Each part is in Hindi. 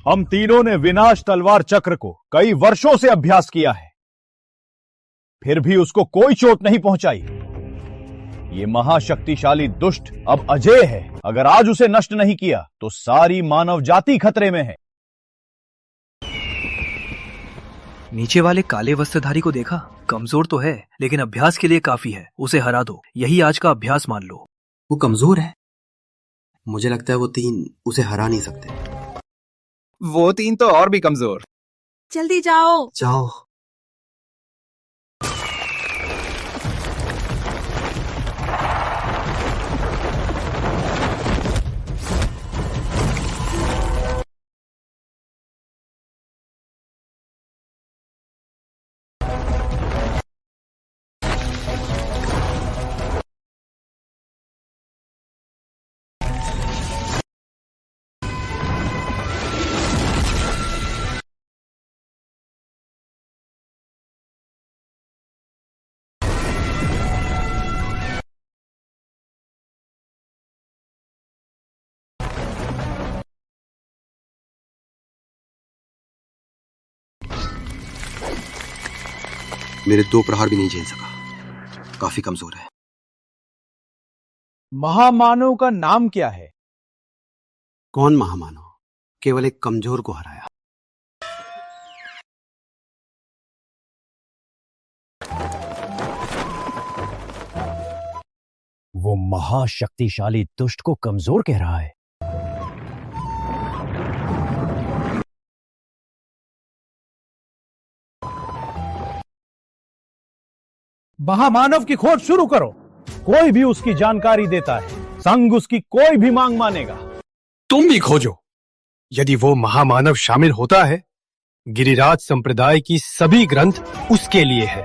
हम तीनों ने विनाश तलवार चक्र को कई वर्षों से अभ्यास किया है, फिर भी उसको कोई चोट नहीं पहुंचाई। ये महाशक्तिशाली दुष्ट अब अजेय है। अगर आज उसे नष्ट नहीं किया तो सारी मानव जाति खतरे में है। नीचे वाले काले वस्त्रधारी को देखा? कमजोर तो है लेकिन अभ्यास के लिए काफी है। उसे हरा दो, यही आज का अभ्यास मान लो। वो कमजोर है? मुझे लगता है वो तीन उसे हरा नहीं सकते। वो तीन तो और भी कमजोर। जल्दी जाओ। जाओ। मेरे 2 प्रहार भी नहीं झेल सका। काफी कमजोर है। महामानव का नाम क्या है? कौन महामानव? केवल एक कमजोर को हराया। वो महाशक्तिशाली दुष्ट को कमजोर कह रहा है। महामानव की खोज शुरू करो। कोई भी उसकी जानकारी देता है, संघ उसकी कोई भी मांग मानेगा। तुम भी खोजो। यदि वो महामानव शामिल होता है, गिरिराज संप्रदाय की सभी ग्रंथ उसके लिए है।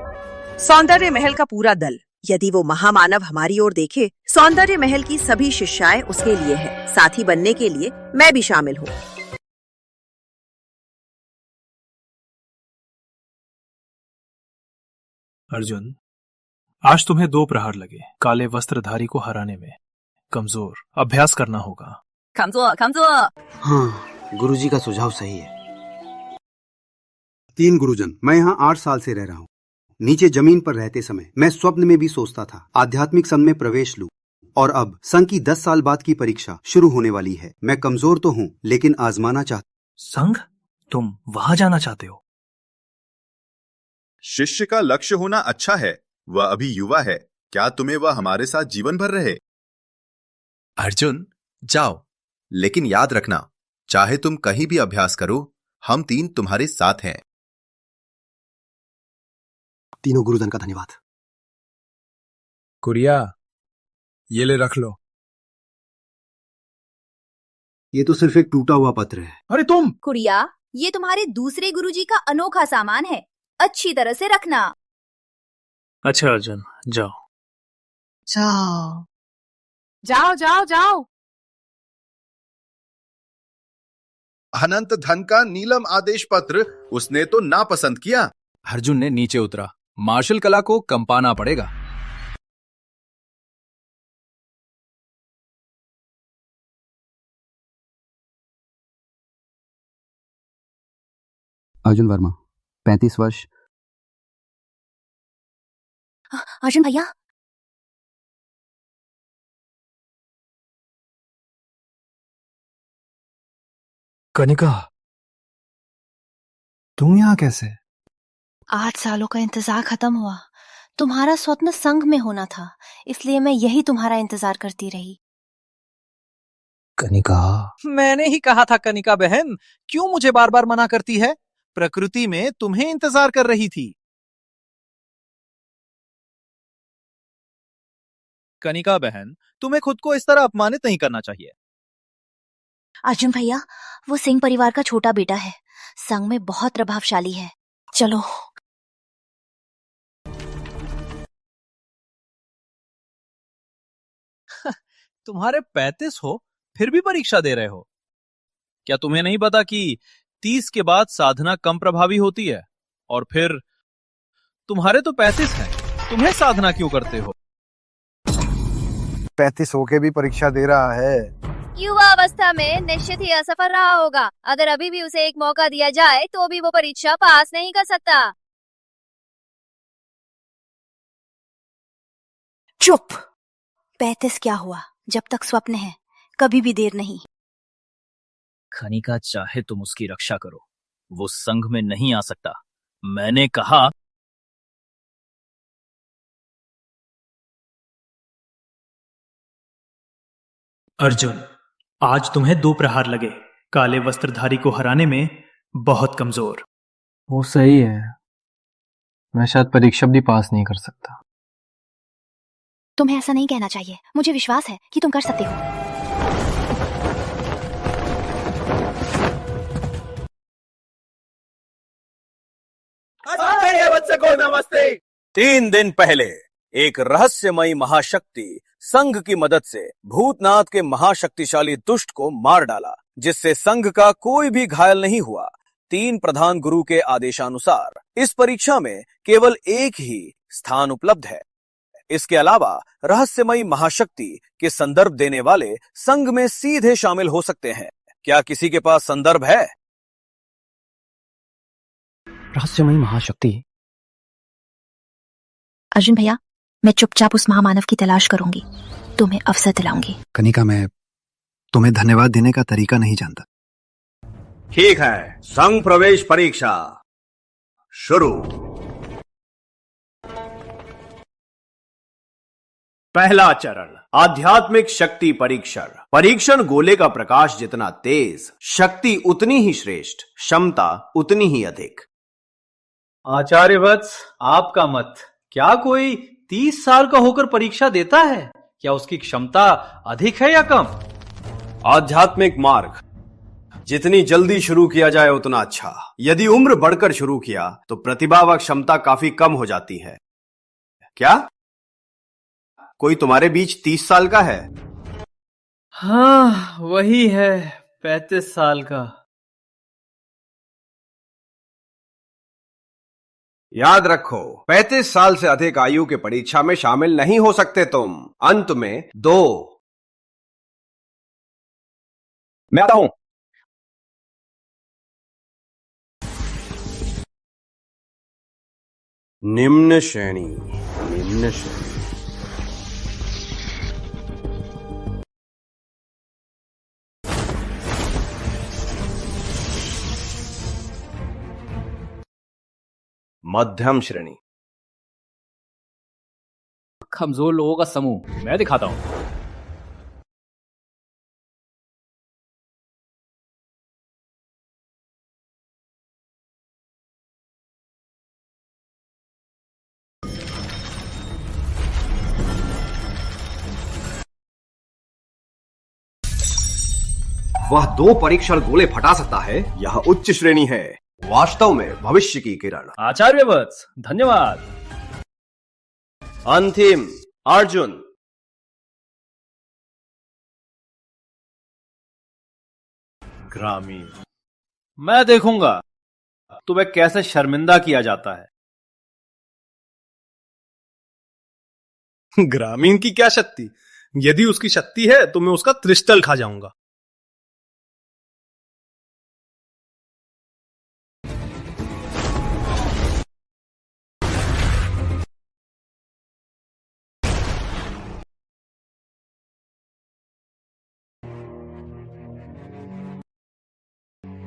सौंदर्य महल का पूरा दल, यदि वो महामानव हमारी ओर देखे, सौंदर्य महल की सभी शिष्याएं उसके लिए है। साथी बनने के लिए मैं भी शामिल हूँ। अर्जुन, आज तुम्हें 2 प्रहार लगे काले वस्त्रधारी को हराने में। कमजोर, अभ्यास करना होगा। कमजोर। हाँ, गुरुजी का सुझाव सही है। 3 गुरुजन, मैं यहाँ 8 साल से रह रहा हूँ। नीचे जमीन पर रहते समय मैं स्वप्न में भी सोचता था आध्यात्मिक संघ में प्रवेश लूं, और अब संघ की 10 साल बाद की परीक्षा शुरू होने वाली है। मैं कमजोर तो हूँ लेकिन आजमाना चाहता। संघ? तुम वहां जाना चाहते हो? शिष्य का लक्ष्य होना अच्छा है। वह अभी युवा है। क्या तुम्हें वह हमारे साथ जीवन भर रहे? अर्जुन, जाओ, लेकिन याद रखना, चाहे तुम कहीं भी अभ्यास करो, हम 3 तुम्हारे साथ हैं। तीनों गुरुजन का धन्यवाद। कुरिया, ये ले रख लो। ये तो सिर्फ एक टूटा हुआ पत्र है। अरे तुम! कुरिया, ये तुम्हारे दूसरे गुरुजी का अनोखा सामान है, अच्छी तरह से रखना। अच्छा अर्जुन, जाओ। जाओ जाओ जाओ जाओ। अनंत धन का नीलम आदेश पत्र उसने तो नापसंद किया। अर्जुन ने नीचे उतरा। मार्शल कला को कंपाना पड़ेगा। अर्जुन वर्मा, 35 वर्ष। अर्जुन भैया, कनिका, तुम यहाँ कैसे? 8 सालों का इंतजार खत्म हुआ। तुम्हारा स्वप्न संघ में होना था, इसलिए मैं यही तुम्हारा इंतजार करती रही। कनिका, मैंने ही कहा था कनिका बहन, क्यों मुझे बार बार मना करती है? प्रकृति में तुम्हें इंतजार कर रही थी। कनिका बहन, तुम्हें खुद को इस तरह अपमानित नहीं करना चाहिए। अर्जुन भैया, वो सिंह परिवार का छोटा बेटा है, संघ में बहुत प्रभावशाली है। चलो। तुम्हारे 35 हो फिर भी परीक्षा दे रहे हो? क्या तुम्हें नहीं पता कि 30 के बाद साधना कम प्रभावी होती है? और फिर तुम्हारे तो 35 हैं, तुम्हें साधना क्यों करते हो? 35 होके भी परीक्षा दे रहा है युवा अवस्था में निश्चित ही असफल रहा होगा। अगर अभी भी उसे एक मौका दिया जाए तो भी वो परीक्षा पास नहीं कर सकता। चुप। 35 क्या हुआ? जब तक स्वप्न है कभी भी देर नहीं। खनिका, चाहे तुम उसकी रक्षा करो, वो संघ में नहीं आ सकता। मैंने कहा। अर्जुन, आज तुम्हें 2 प्रहार लगे। काले वस्त्रधारी को हराने में बहुत कमजोर। वो सही है, मैं शायद परीक्षा भी पास नहीं कर सकता। तुम्हें ऐसा नहीं कहना चाहिए। मुझे विश्वास है कि तुम कर सकते हो। नमस्ते। 3 दिन पहले एक रहस्यमयी महाशक्ति संघ की मदद से भूतनाथ के महाशक्तिशाली दुष्ट को मार डाला, जिससे संघ का कोई भी घायल नहीं हुआ। 3 प्रधान गुरु के आदेशानुसार इस परीक्षा में केवल एक ही स्थान उपलब्ध है। इसके अलावा रहस्यमयी महाशक्ति के संदर्भ देने वाले संघ में सीधे शामिल हो सकते हैं। क्या किसी के पास संदर्भ है? रहस्यमयी महाशक्ति। अर्जुन भैया, मैं चुपचाप उस महामानव की तलाश करूंगी, तुम्हें अवसर दिलाऊंगी। कनिका, मैं तुम्हें धन्यवाद देने का तरीका नहीं जानता। ठीक है, संघ प्रवेश परीक्षा शुरू। पहला चरण, आध्यात्मिक शक्ति परीक्षण। परीक्षण गोले का प्रकाश जितना तेज, शक्ति उतनी ही श्रेष्ठ, क्षमता उतनी ही अधिक। आचार्य वत्स, आपका मत। क्या कोई 30 साल का होकर परीक्षा देता है? क्या उसकी क्षमता अधिक है या कम? आध्यात्मिक मार्ग जितनी जल्दी शुरू किया जाए उतना अच्छा। यदि उम्र बढ़कर शुरू किया तो प्रतिभा व क्षमता काफी कम हो जाती है। क्या कोई तुम्हारे बीच 30 साल का है? हाँ, वही है, 35 साल का। याद रखो, 35 साल से अधिक आयु के परीक्षा में शामिल नहीं हो सकते तुम। अंत में 2। मैं आता हूं। निम्न श्रेणी। मध्यम श्रेणी। कमजोर लोगों का समूह। मैं दिखाता हूं। वह 2 परीक्षण गोले फटा सकता है। यह उच्च श्रेणी है, वास्तव में भविष्य की किरण। आचार्य वत्स, धन्यवाद। अंतिम, अर्जुन। ग्रामीण। मैं देखूंगा तुम्हें कैसे शर्मिंदा किया जाता है। ग्रामीण की क्या शक्ति? यदि उसकी शक्ति है तो मैं उसका त्रिशतल खा जाऊंगा।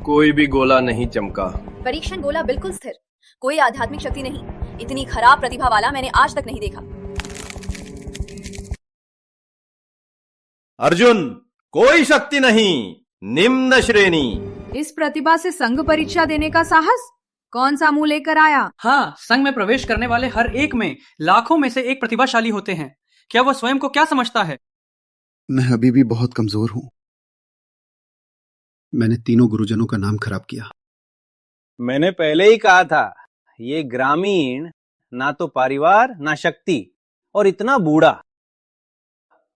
कोई भी गोला नहीं चमका। परीक्षण गोला बिल्कुल स्थिर, कोई आध्यात्मिक शक्ति नहीं। इतनी खराब प्रतिभा वाला मैंने आज तक नहीं देखा। अर्जुन, कोई शक्ति नहीं, निम्न श्रेणी। इस प्रतिभा से संघ परीक्षा देने का साहस कौन सा मुंह लेकर आया? हाँ, संघ में प्रवेश करने वाले हर एक में लाखों में से एक प्रतिभाशाली होते हैं। क्या वह स्वयं को क्या समझता है? मैं अभी भी बहुत कमजोर हूं। मैंने तीनों गुरुजनों का नाम खराब किया। मैंने पहले ही कहा था, ये ग्रामीण ना तो परिवार ना शक्ति, और इतना बूढ़ा।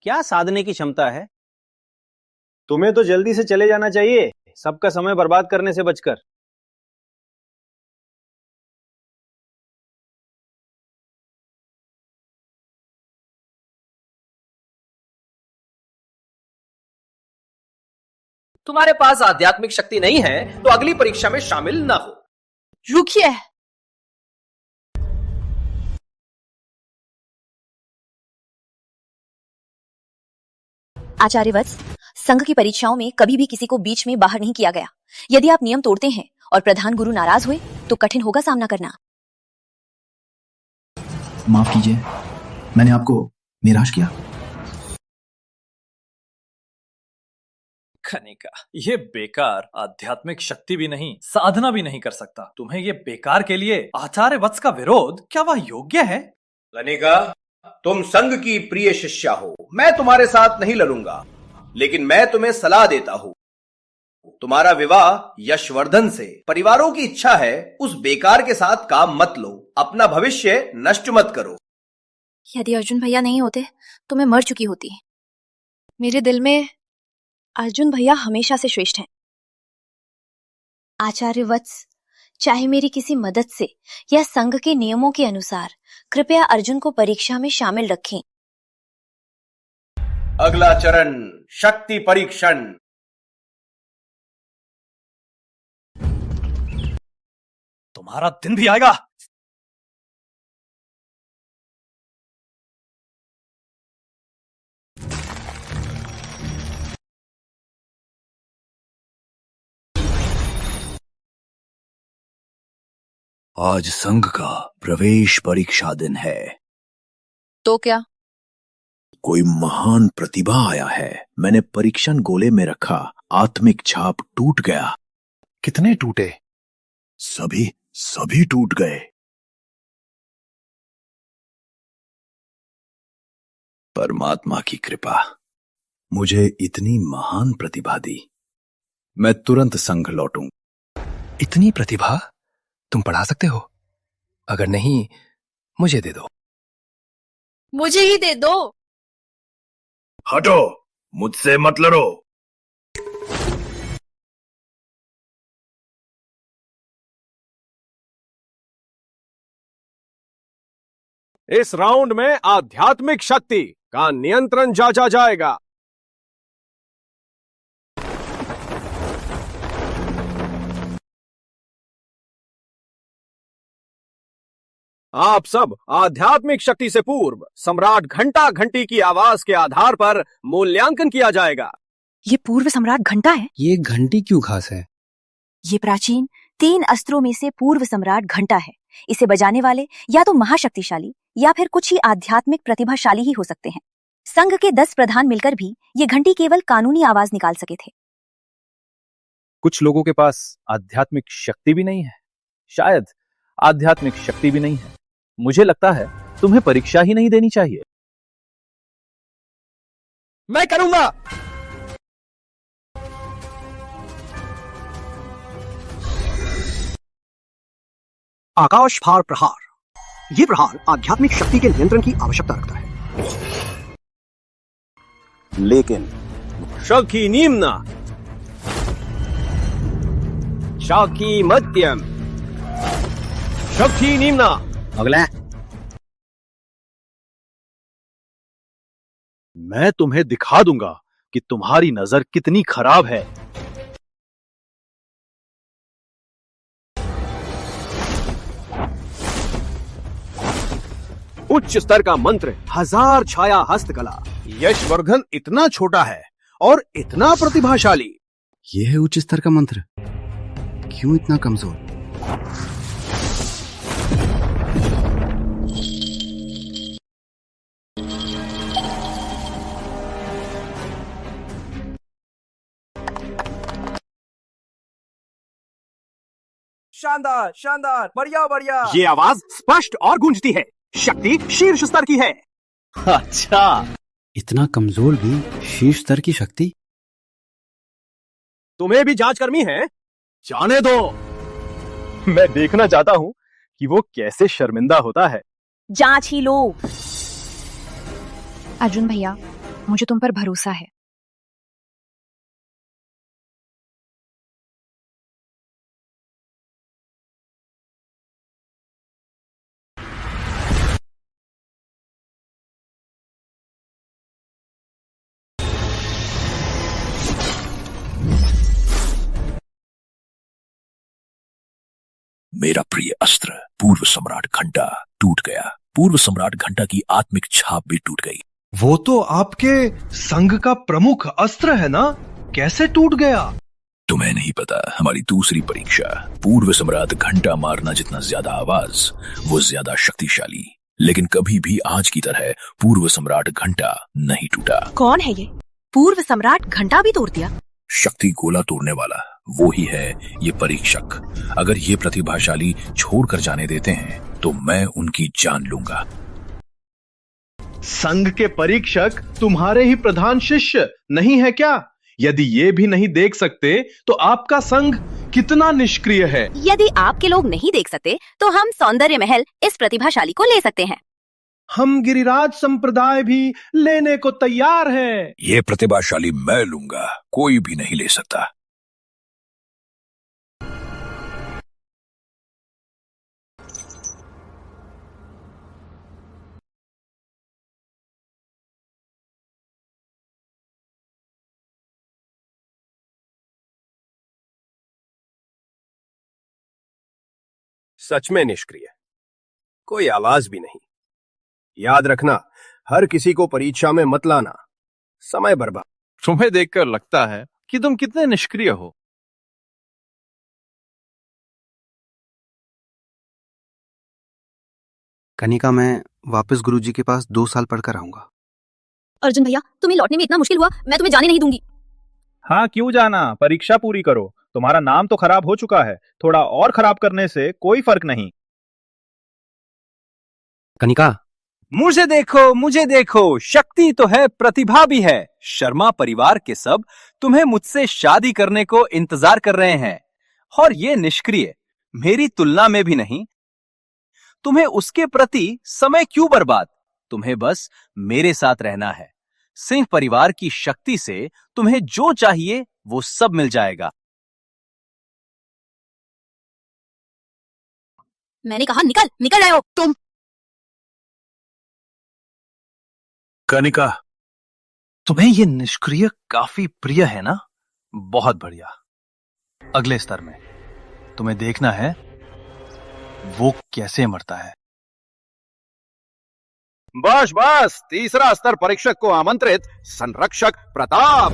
क्या साधने की क्षमता है? तुम्हें तो जल्दी से चले जाना चाहिए, सबका समय बर्बाद करने से बचकर। तुम्हारे पास आध्यात्मिक शक्ति नहीं है तो अगली परीक्षा में शामिल न हो। रुकिए, आचार्य वत्स, संघ की परीक्षाओं में कभी भी किसी को बीच में बाहर नहीं किया गया। यदि आप नियम तोड़ते हैं और प्रधान गुरु नाराज हुए तो कठिन होगा सामना करना। माफ कीजिए, मैंने आपको निराश किया। कनिका, ये बेकार आध्यात्मिक शक्ति भी नहीं, साधना भी नहीं कर सकता। तुम्हें ये बेकार के लिए आचार्य वत्स का विरोध, क्या वह योग्य है? कनिका, तुम संघ की प्रिय शिष्या हो, मैं तुम्हारे साथ नहीं लड़ूंगा, लेकिन मैं तुम्हें सलाह देता हूं। तुम्हारा विवाह यशवर्धन से, परिवारों की इच्छा है, उस बेकार के साथ काम मत लो, अपना भविष्य नष्ट मत करो। यदि अर्जुन भैया नहीं होते तो मैं मर चुकी होती। मेरे दिल में अर्जुन भैया हमेशा से श्रेष्ठ हैं। आचार्य वत्स, चाहे मेरी किसी मदद से या संघ के नियमों के अनुसार कृपया अर्जुन को परीक्षा में शामिल रखें। अगला चरण शक्ति परीक्षण। तुम्हारा दिन भी आएगा। आज संघ का प्रवेश परीक्षा दिन है। तो क्या? कोई महान प्रतिभा आया है। मैंने परीक्षण गोले में रखा, आत्मिक छाप टूट गया। कितने टूटे? सभी टूट गए। परमात्मा की कृपा मुझे इतनी महान प्रतिभा दी। मैं तुरंत संघ लौटूं। इतनी प्रतिभा तुम पढ़ा सकते हो? अगर नहीं, मुझे दे दो। मुझे ही दे दो। हटो, मुझसे मत लड़ो। इस राउंड में आध्यात्मिक शक्ति का नियंत्रण जांचा जाएगा। आप सब आध्यात्मिक शक्ति से पूर्व सम्राट घंटा घंटी की आवाज के आधार पर मूल्यांकन किया जाएगा। ये पूर्व सम्राट घंटा है? ये घंटी क्यों खास है? ये प्राचीन 3 अस्त्रों में से पूर्व सम्राट घंटा है। इसे बजाने वाले या तो महाशक्तिशाली या फिर कुछ ही आध्यात्मिक प्रतिभाशाली ही हो सकते हैं। संघ के 10 प्रधान मिलकर भी ये घंटी केवल कानूनी आवाज निकाल सके थे। कुछ लोगों के पास आध्यात्मिक शक्ति भी नहीं है, शायद आध्यात्मिक शक्ति भी नहीं है। मुझे लगता है तुम्हें परीक्षा ही नहीं देनी चाहिए। मैं करूंगा। आकाश फार प्रहार। ये प्रहार आध्यात्मिक शक्ति के नियंत्रण की आवश्यकता रखता है। लेकिन शक्ति निम्न, शक्ति मध्यम, शक्ति निम्न। अगला। मैं तुम्हें दिखा दूंगा कि तुम्हारी नजर कितनी खराब है। उच्च स्तर का मंत्र, 1000 छाया हस्तकला। यशवर्धन इतना छोटा है और इतना प्रतिभाशाली। यह है उच्च स्तर का मंत्र। क्यों इतना कमजोर? शानदार, शानदार, बढ़िया बढ़िया। ये आवाज स्पष्ट और गूंजती है। शक्ति शीर्ष स्तर की है। अच्छा, इतना कमजोर भी शीर्ष स्तर की शक्ति? तुम्हें भी जांचकर्मी है? जाने दो। मैं देखना चाहता हूं कि वो कैसे शर्मिंदा होता है। जांच ही लो। अर्जुन भैया, मुझे तुम पर भरोसा है। मेरा प्रिय अस्त्र पूर्व सम्राट घंटा टूट गया। पूर्व सम्राट घंटा की आत्मिक छाप भी टूट गई। वो तो आपके संघ का प्रमुख अस्त्र है ना, कैसे टूट गया? तुम्हें नहीं पता, हमारी दूसरी परीक्षा पूर्व सम्राट घंटा मारना जितना ज्यादा आवाज वो ज्यादा शक्तिशाली, लेकिन कभी भी आज की तरह पूर्व सम्राट घंटा नहीं टूटा। कौन है ये? पूर्व सम्राट घंटा भी तोड़ दिया? शक्ति गोला तोड़ने वाला वो ही है ये परीक्षक। अगर ये प्रतिभाशाली छोड़कर जाने देते हैं तो मैं उनकी जान लूंगा। संघ के परीक्षक तुम्हारे ही प्रधान शिष्य नहीं है क्या? यदि ये भी नहीं देख सकते तो आपका संघ कितना निष्क्रिय है। यदि आपके लोग नहीं देख सकते तो हम सौंदर्य महल इस प्रतिभाशाली को ले सकते हैं। हम गिरिराज संप्रदाय भी लेने को तैयार हैं। ये प्रतिभाशाली मैं लूंगा, कोई भी नहीं ले सकता। सच में निष्क्रिय, कोई आवाज भी नहीं। याद रखना, हर किसी को परीक्षा में मत लाना, समय बर्बाद। तुम्हें देखकर लगता है कि तुम कितने निष्क्रिय हो। कनिका, मैं वापस गुरुजी के पास 2 साल पढ़कर आऊंगा। अर्जुन भैया, तुम्हें लौटने में इतना मुश्किल हुआ, मैं तुम्हें जाने नहीं दूंगी। हाँ, क्यों जाना? परीक्षा पूरी करो। तुम्हारा नाम तो खराब हो चुका है, थोड़ा और खराब करने से कोई फर्क नहीं। कनिका, मुझे देखो, शक्ति तो है, प्रतिभा भी है। शर्मा परिवार के सब तुम्हें मुझसे शादी करने को इंतजार कर रहे हैं, और ये निष्क्रिय मेरी तुलना में भी नहीं। तुम्हें उसके प्रति समय क्यों बर्बाद? तुम्हें बस मेरे साथ रहना है। सिंह परिवार की शक्ति से तुम्हें जो चाहिए वो सब मिल जाएगा। मैंने कहा निकल जाओ तुम। कनिका, तुम्हें ये निष्क्रिय काफी प्रिय है ना? बहुत बढ़िया। अगले स्तर में तुम्हें देखना है वो कैसे मरता है। बस, तीसरा स्तर परीक्षक को आमंत्रित, संरक्षक प्रताप।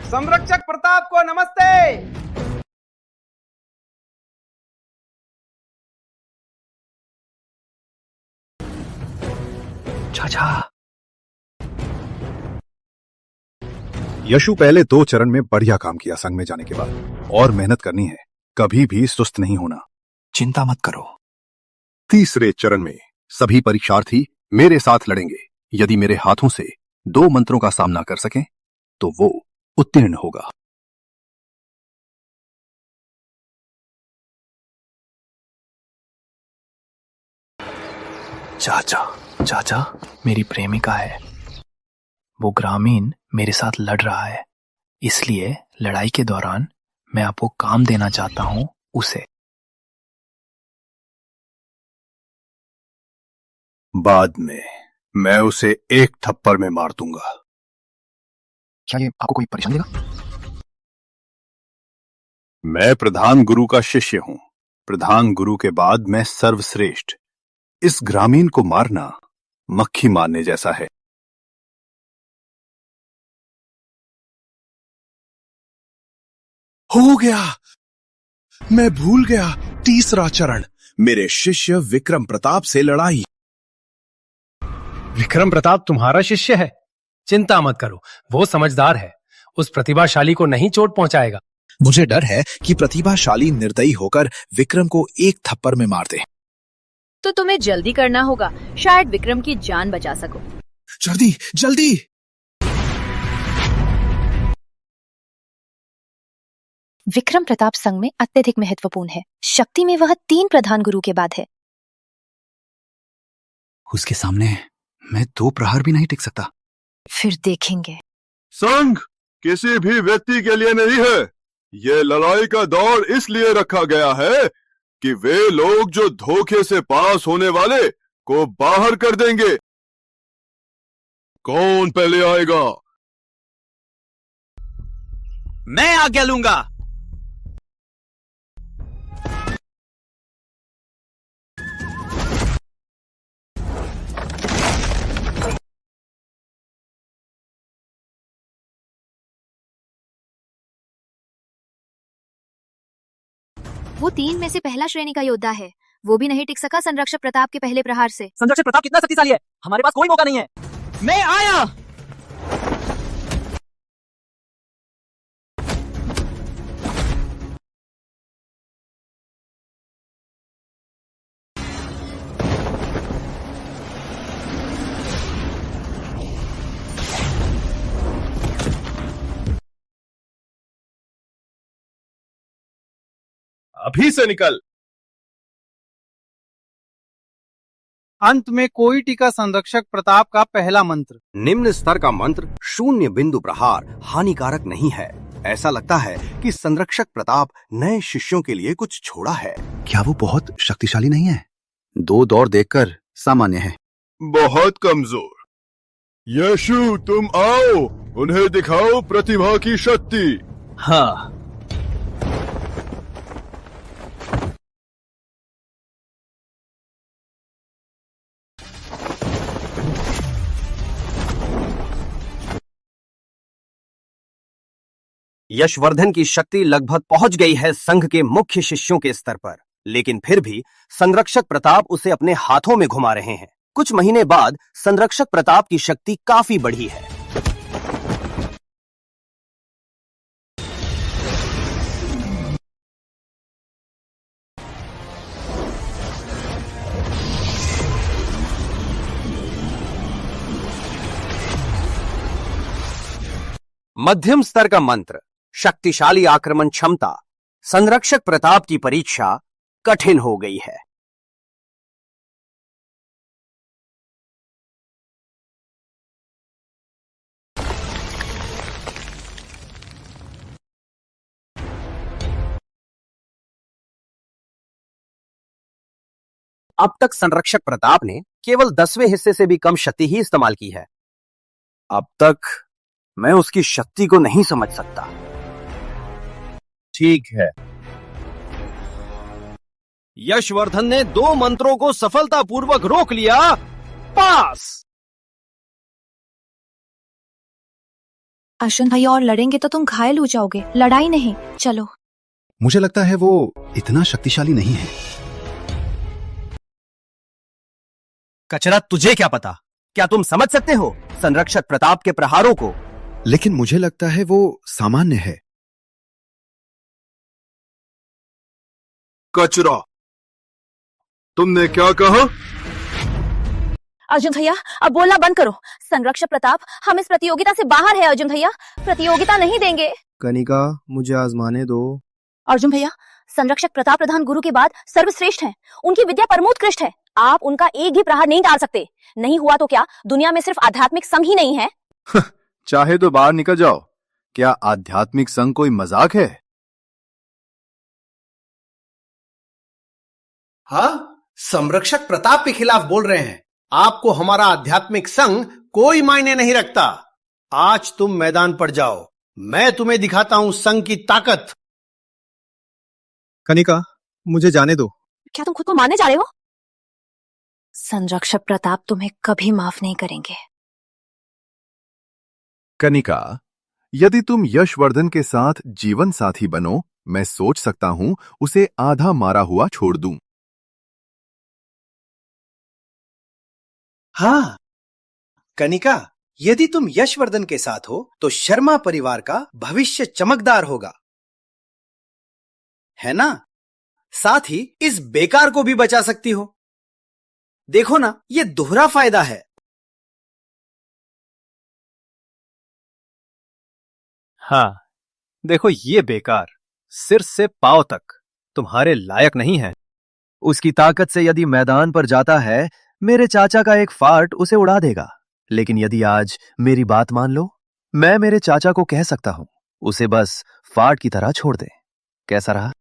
संरक्षक प्रताप को नमस्ते। चाचा, यशु पहले 2 चरण में बढ़िया काम किया। संघ में जाने के बाद और मेहनत करनी है, कभी भी सुस्त नहीं होना। चिंता मत करो। तीसरे चरण में सभी परीक्षार्थी मेरे साथ लड़ेंगे। यदि मेरे हाथों से 2 मंत्रों का सामना कर सकें तो वो उत्तीर्ण होगा। चाचा, मेरी प्रेमिका है। वो ग्रामीण मेरे साथ लड़ रहा है, इसलिए लड़ाई के दौरान मैं आपको काम देना चाहता हूं उसे। बाद में मैं उसे 1 थप्पड़ में मार दूंगा। क्या ये आपको कोई परेशानी देगा? मैं प्रधान गुरु का शिष्य हूं। प्रधान गुरु के बाद मैं सर्वश्रेष्ठ। इस ग्रामीण को मारना मक्खी मारने जैसा है। हो गया, मैं भूल गया। तीसरा चरण, मेरे शिष्य विक्रम प्रताप से लड़ाई। विक्रम प्रताप तुम्हारा शिष्य है? चिंता मत करो, वो समझदार है, उस प्रतिभाशाली को नहीं चोट पहुंचाएगा। मुझे डर है कि प्रतिभाशाली निर्दयी होकर विक्रम को 1 थप्पड़ में मार दे। तो तुम्हें जल्दी करना होगा, शायद विक्रम की जान बचा सको। जल्दी। विक्रम प्रताप संघ में अत्यधिक महत्वपूर्ण है। शक्ति में वह 3 प्रधान गुरु के बाद है। उसके सामने मैं 2 प्रहार भी नहीं टिक सकता। फिर देखेंगे। संघ किसी भी व्यक्ति के लिए नहीं है। ये लड़ाई का दौर इसलिए रखा गया है कि वे लोग जो धोखे से पास होने वाले को बाहर कर देंगे। कौन पहले आएगा? मैं आज्ञा लूंगा। वो 3 में से पहला श्रेणी का योद्धा है, वो भी नहीं टिक सका संरक्षक प्रताप के पहले प्रहार से। संरक्षक प्रताप कितना शक्तिशाली है, हमारे पास कोई मौका नहीं है। मैं आया। अभी से निकल। अंत में कोई टीका संरक्षक प्रताप का पहला मंत्र। निम्न स्तर का मंत्र 0 बिंदु प्रहार हानिकारक नहीं है। ऐसा लगता है कि संरक्षक प्रताप नए शिष्यों के लिए कुछ छोड़ा है। क्या वो बहुत शक्तिशाली नहीं है? 2 दौर देखकर सामान्य है। बहुत कमजोर। यशु, तुम आओ, उन्हें दिखाओ प्रतिभा की शक्ति। हाँ। यशवर्धन की शक्ति लगभग पहुंच गई है संघ के मुख्य शिष्यों के स्तर पर, लेकिन फिर भी संरक्षक प्रताप उसे अपने हाथों में घुमा रहे हैं। कुछ महीने बाद संरक्षक प्रताप की शक्ति काफी बढ़ी है। मध्यम स्तर का मंत्र शक्तिशाली आक्रमण क्षमता। संरक्षक प्रताप की परीक्षा कठिन हो गई है। अब तक संरक्षक प्रताप ने केवल 10वें हिस्से से भी कम शक्ति ही इस्तेमाल की है। अब तक मैं उसकी शक्ति को नहीं समझ सकता। ठीक है। यशवर्धन ने 2 मंत्रों को सफलतापूर्वक रोक लिया। पास। अर्जुन भैया और लड़ेंगे तो तुम घायल हो जाओगे, लड़ाई नहीं। चलो। मुझे लगता है वो इतना शक्तिशाली नहीं है। कचरा, तुझे क्या पता? क्या तुम समझ सकते हो संरक्षक प्रताप के प्रहारों को? लेकिन मुझे लगता है वो सामान्य है। कचरा, तुमने क्या कहा? अर्जुन भैया अब बोलना बंद करो। संरक्षक प्रताप हम इस प्रतियोगिता से बाहर है। अर्जुन भैया प्रतियोगिता नहीं देंगे। कनिका, मुझे आजमाने दो। अर्जुन भैया संरक्षक प्रताप प्रधान गुरु के बाद सर्वश्रेष्ठ हैं। उनकी विद्या परमोत्कृष्ट है। आप उनका एक भी प्रहार नहीं डाल सकते। नहीं हुआ तो क्या दुनिया में सिर्फ आध्यात्मिक संघ ही नहीं है? चाहे तो बाहर निकल जाओ। क्या आध्यात्मिक संघ कोई मजाक है? हाँ, संरक्षक प्रताप के खिलाफ बोल रहे हैं। आपको हमारा आध्यात्मिक संघ कोई मायने नहीं रखता। आज तुम मैदान पर जाओ, मैं तुम्हें दिखाता हूं संघ की ताकत। कनिका, मुझे जाने दो। क्या तुम खुद को मारने जा रहे हो? संरक्षक प्रताप तुम्हें कभी माफ नहीं करेंगे। कनिका, यदि तुम यशवर्धन के साथ जीवन साथी बनो, मैं सोच सकता हूं उसे आधा मारा हुआ छोड़ दूं। हाँ कनिका, यदि तुम यशवर्धन के साथ हो तो शर्मा परिवार का भविष्य चमकदार होगा, है ना? साथ ही इस बेकार को भी बचा सकती हो। देखो ना, ये दोहरा फायदा है। हाँ, देखो ये बेकार सिर से पांव तक तुम्हारे लायक नहीं है। उसकी ताकत से यदि मैदान पर जाता है, मेरे चाचा का एक फार्ट उसे उड़ा देगा। लेकिन यदि आज मेरी बात मान लो, मैं मेरे चाचा को कह सकता हूं उसे बस फार्ट की तरह छोड़ दे। कैसा रहा?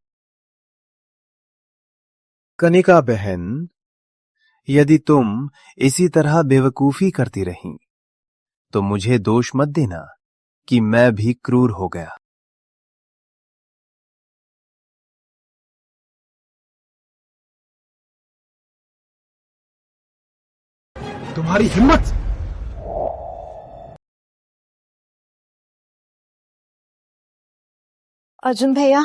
कनिका बहन, यदि तुम इसी तरह बेवकूफी करती रहीं तो मुझे दोष मत देना कि मैं भी क्रूर हो गया। तुम्हारी हिम्मत! अर्जुन भैया,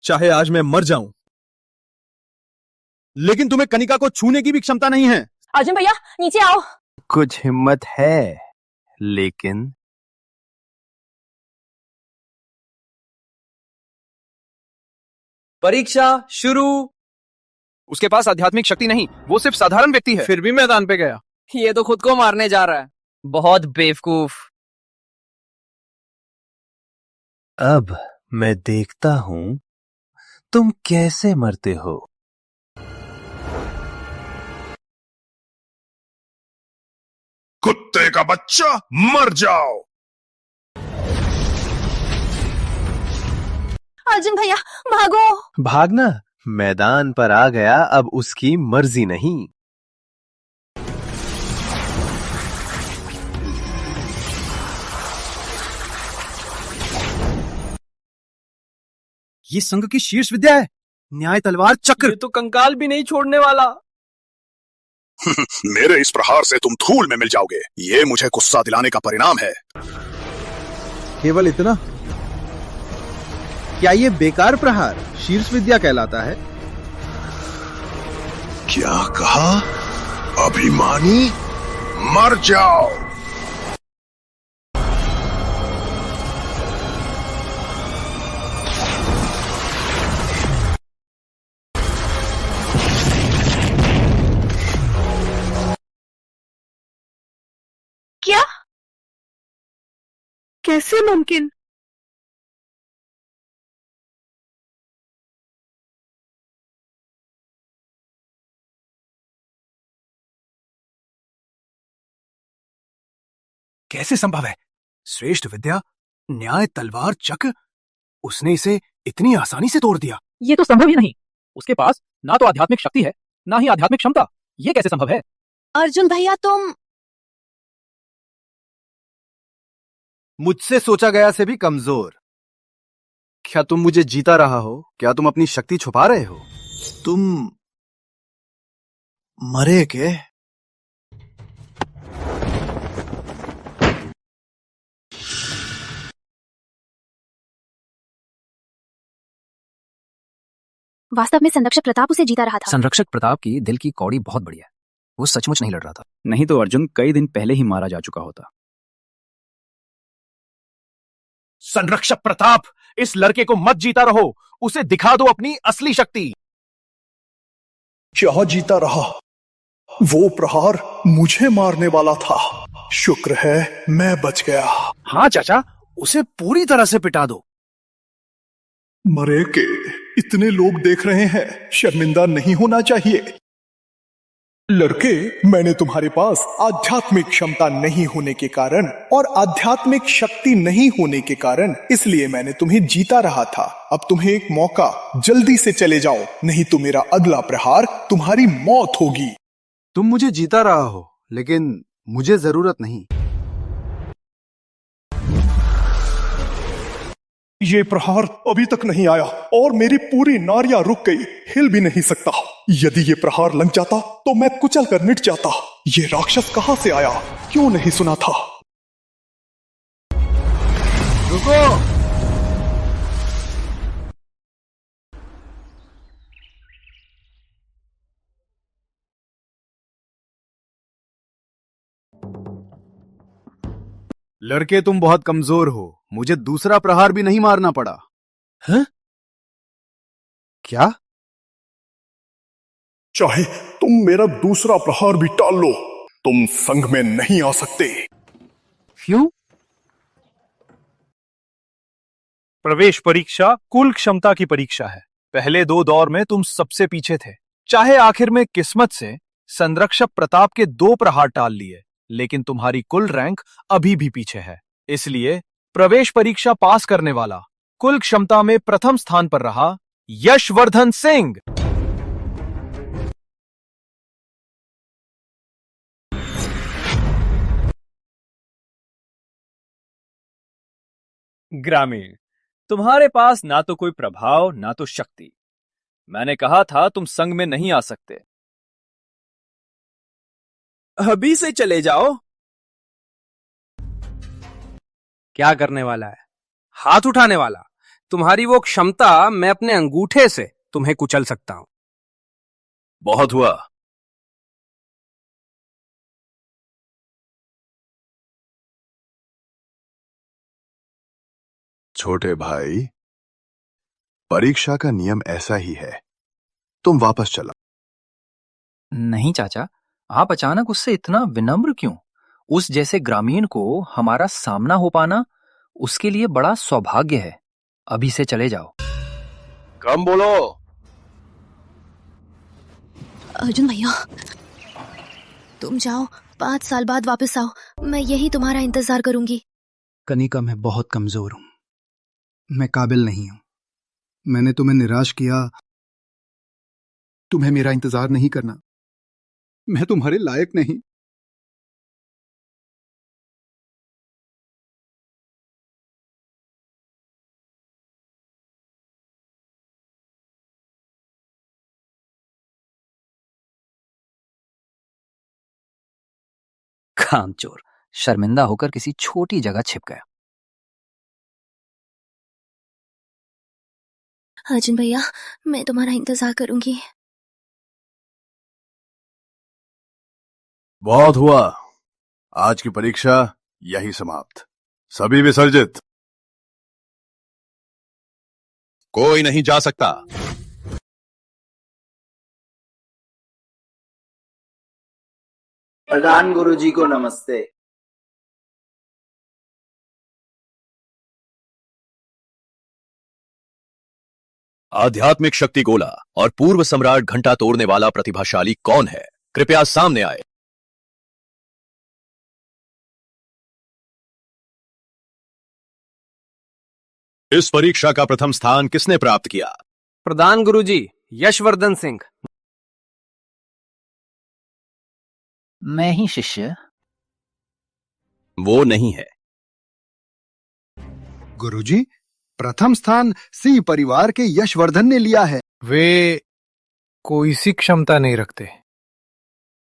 चाहे आज मैं मर जाऊं, लेकिन तुम्हें कनिका को छूने की भी क्षमता नहीं है। अर्जुन भैया नीचे आओ। कुछ हिम्मत है, लेकिन परीक्षा शुरू। उसके पास आध्यात्मिक शक्ति नहीं, वो सिर्फ साधारण व्यक्ति है। फिर भी मैदान पे गया। ये तो खुद को मारने जा रहा है। बहुत बेवकूफ। अब मैं देखता हूं तुम कैसे मरते हो। कुत्ते का बच्चा, मर जाओ। अर्जुन भैया भागो। भागना? मैदान पर आ गया, अब उसकी मर्जी नहीं। ये संघ की शीर्ष विद्या है, न्याय तलवार चक्र। ये तो कंकाल भी नहीं छोड़ने वाला। मेरे इस प्रहार से तुम धूल में मिल जाओगे। ये मुझे गुस्सा दिलाने का परिणाम है। केवल इतना? क्या ये बेकार प्रहार शीर्ष विद्या कहलाता है? क्या कहा? अभिमानी, मर जाओ। क्या? कैसे मुमकिन? कैसे संभव है? श्रेष्ठ विद्या, न्याय तलवार चक्र, उसने इसे इतनी आसानी से तोड़ दिया। ये तो संभव ही नहीं। उसके पास ना तो आध्यात्मिक शक्ति है, ना ही आध्यात्मिक क्षमता। ये कैसे संभव है? अर्जुन भैया तुम मुझसे सोचा गया से भी कमजोर। क्या तुम मुझे जीता रहा हो? क्या तुम अपनी शक्ति छुपा रहे हो? तुम मरे के? वास्तव में संरक्षक प्रताप उसे जीता रहा था। संरक्षक प्रताप की दिल की कौड़ी बहुत बढ़िया है। वो सचमुच नहीं लड़ रहा था, नहीं तो अर्जुन कई दिन पहले ही मारा जा चुका होता। संरक्षक प्रताप, इस लड़के को मत जीता रहो, उसे दिखा दो अपनी असली शक्ति। क्या जीता रहा? वो प्रहार मुझे मारने वाला था। शुक्र है मैं बच गया। हाँ चाचा, उसे पूरी तरह से पिटा दो। मरे के इतने लोग देख रहे हैं, शर्मिंदा नहीं होना चाहिए। लड़के, मैंने तुम्हारे पास आध्यात्मिक क्षमता नहीं होने के कारण और आध्यात्मिक शक्ति नहीं होने के कारण इसलिए मैंने तुम्हें जीता रहा था। अब तुम्हें एक मौका, जल्दी से चले जाओ, नहीं तो मेरा अगला प्रहार तुम्हारी मौत होगी। तुम मुझे जीता रहा हो, लेकिन मुझे जरूरत नहीं। ये प्रहार अभी तक नहीं आया और मेरी पूरी नारियां रुक गई, हिल भी नहीं सकता। यदि ये प्रहार लग जाता तो मैं कुचल कर मिट जाता। ये राक्षस कहां से आया? क्यों नहीं सुना था? रुको! लड़के, तुम बहुत कमजोर हो। मुझे दूसरा प्रहार भी नहीं मारना पड़ा। हैं? क्या? चाहे तुम मेरा दूसरा प्रहार भी टाल लो, तुम संघ में नहीं आ सकते। क्यों? प्रवेश परीक्षा कुल क्षमता की परीक्षा है। पहले 2 दौर में तुम सबसे पीछे थे। चाहे आखिर में किस्मत से संरक्षक प्रताप के 2 प्रहार टाल लिए, लेकिन तुम्हारी कुल रैंक अभी भी पीछे है। इसलिए प्रवेश परीक्षा पास करने वाला कुल क्षमता में प्रथम स्थान पर रहा यशवर्धन सिंह। ग्रामीण, तुम्हारे पास ना तो कोई प्रभाव ना तो शक्ति। मैंने कहा था तुम संघ में नहीं आ सकते। अभी से चले जाओ। क्या करने वाला है? हाथ उठाने वाला? तुम्हारी वो क्षमता, मैं अपने अंगूठे से तुम्हें कुचल सकता हूं। बहुत हुआ। छोटे भाई, परीक्षा का नियम ऐसा ही है, तुम वापस चला। नहीं चाचा, आप अचानक उससे इतना विनम्र क्यों? उस जैसे ग्रामीण को हमारा सामना हो पाना उसके लिए बड़ा सौभाग्य है। अभी से चले जाओ। कम बोलो। अर्जुन भैया, तुम जाओ, 5 साल बाद वापस आओ, मैं यही तुम्हारा इंतजार करूंगी। कनिका, मैं बहुत कमजोर हूं, मैं काबिल नहीं हूं। मैंने तुम्हें निराश किया। तुम्हें मेरा इंतजार नहीं करना, मैं तुम्हारे लायक नहीं। कामचोर, शर्मिंदा होकर किसी छोटी जगह छिप गया। अर्जुन भैया, मैं तुम्हारा इंतजार करूंगी। बहुत हुआ, आज की परीक्षा यही समाप्त। सभी विसर्जित। कोई नहीं जा सकता। प्रधान गुरुजी को नमस्ते। आध्यात्मिक शक्ति गोला और पूर्व सम्राट घंटा तोड़ने वाला प्रतिभाशाली कौन है? कृपया सामने आए। इस परीक्षा का प्रथम स्थान किसने प्राप्त किया? प्रधान गुरुजी, यशवर्धन सिंह। मैं ही शिष्य। वो नहीं है। गुरुजी, प्रथम स्थान सिंह परिवार के यशवर्धन ने लिया है। वे कोई सी क्षमता नहीं रखते।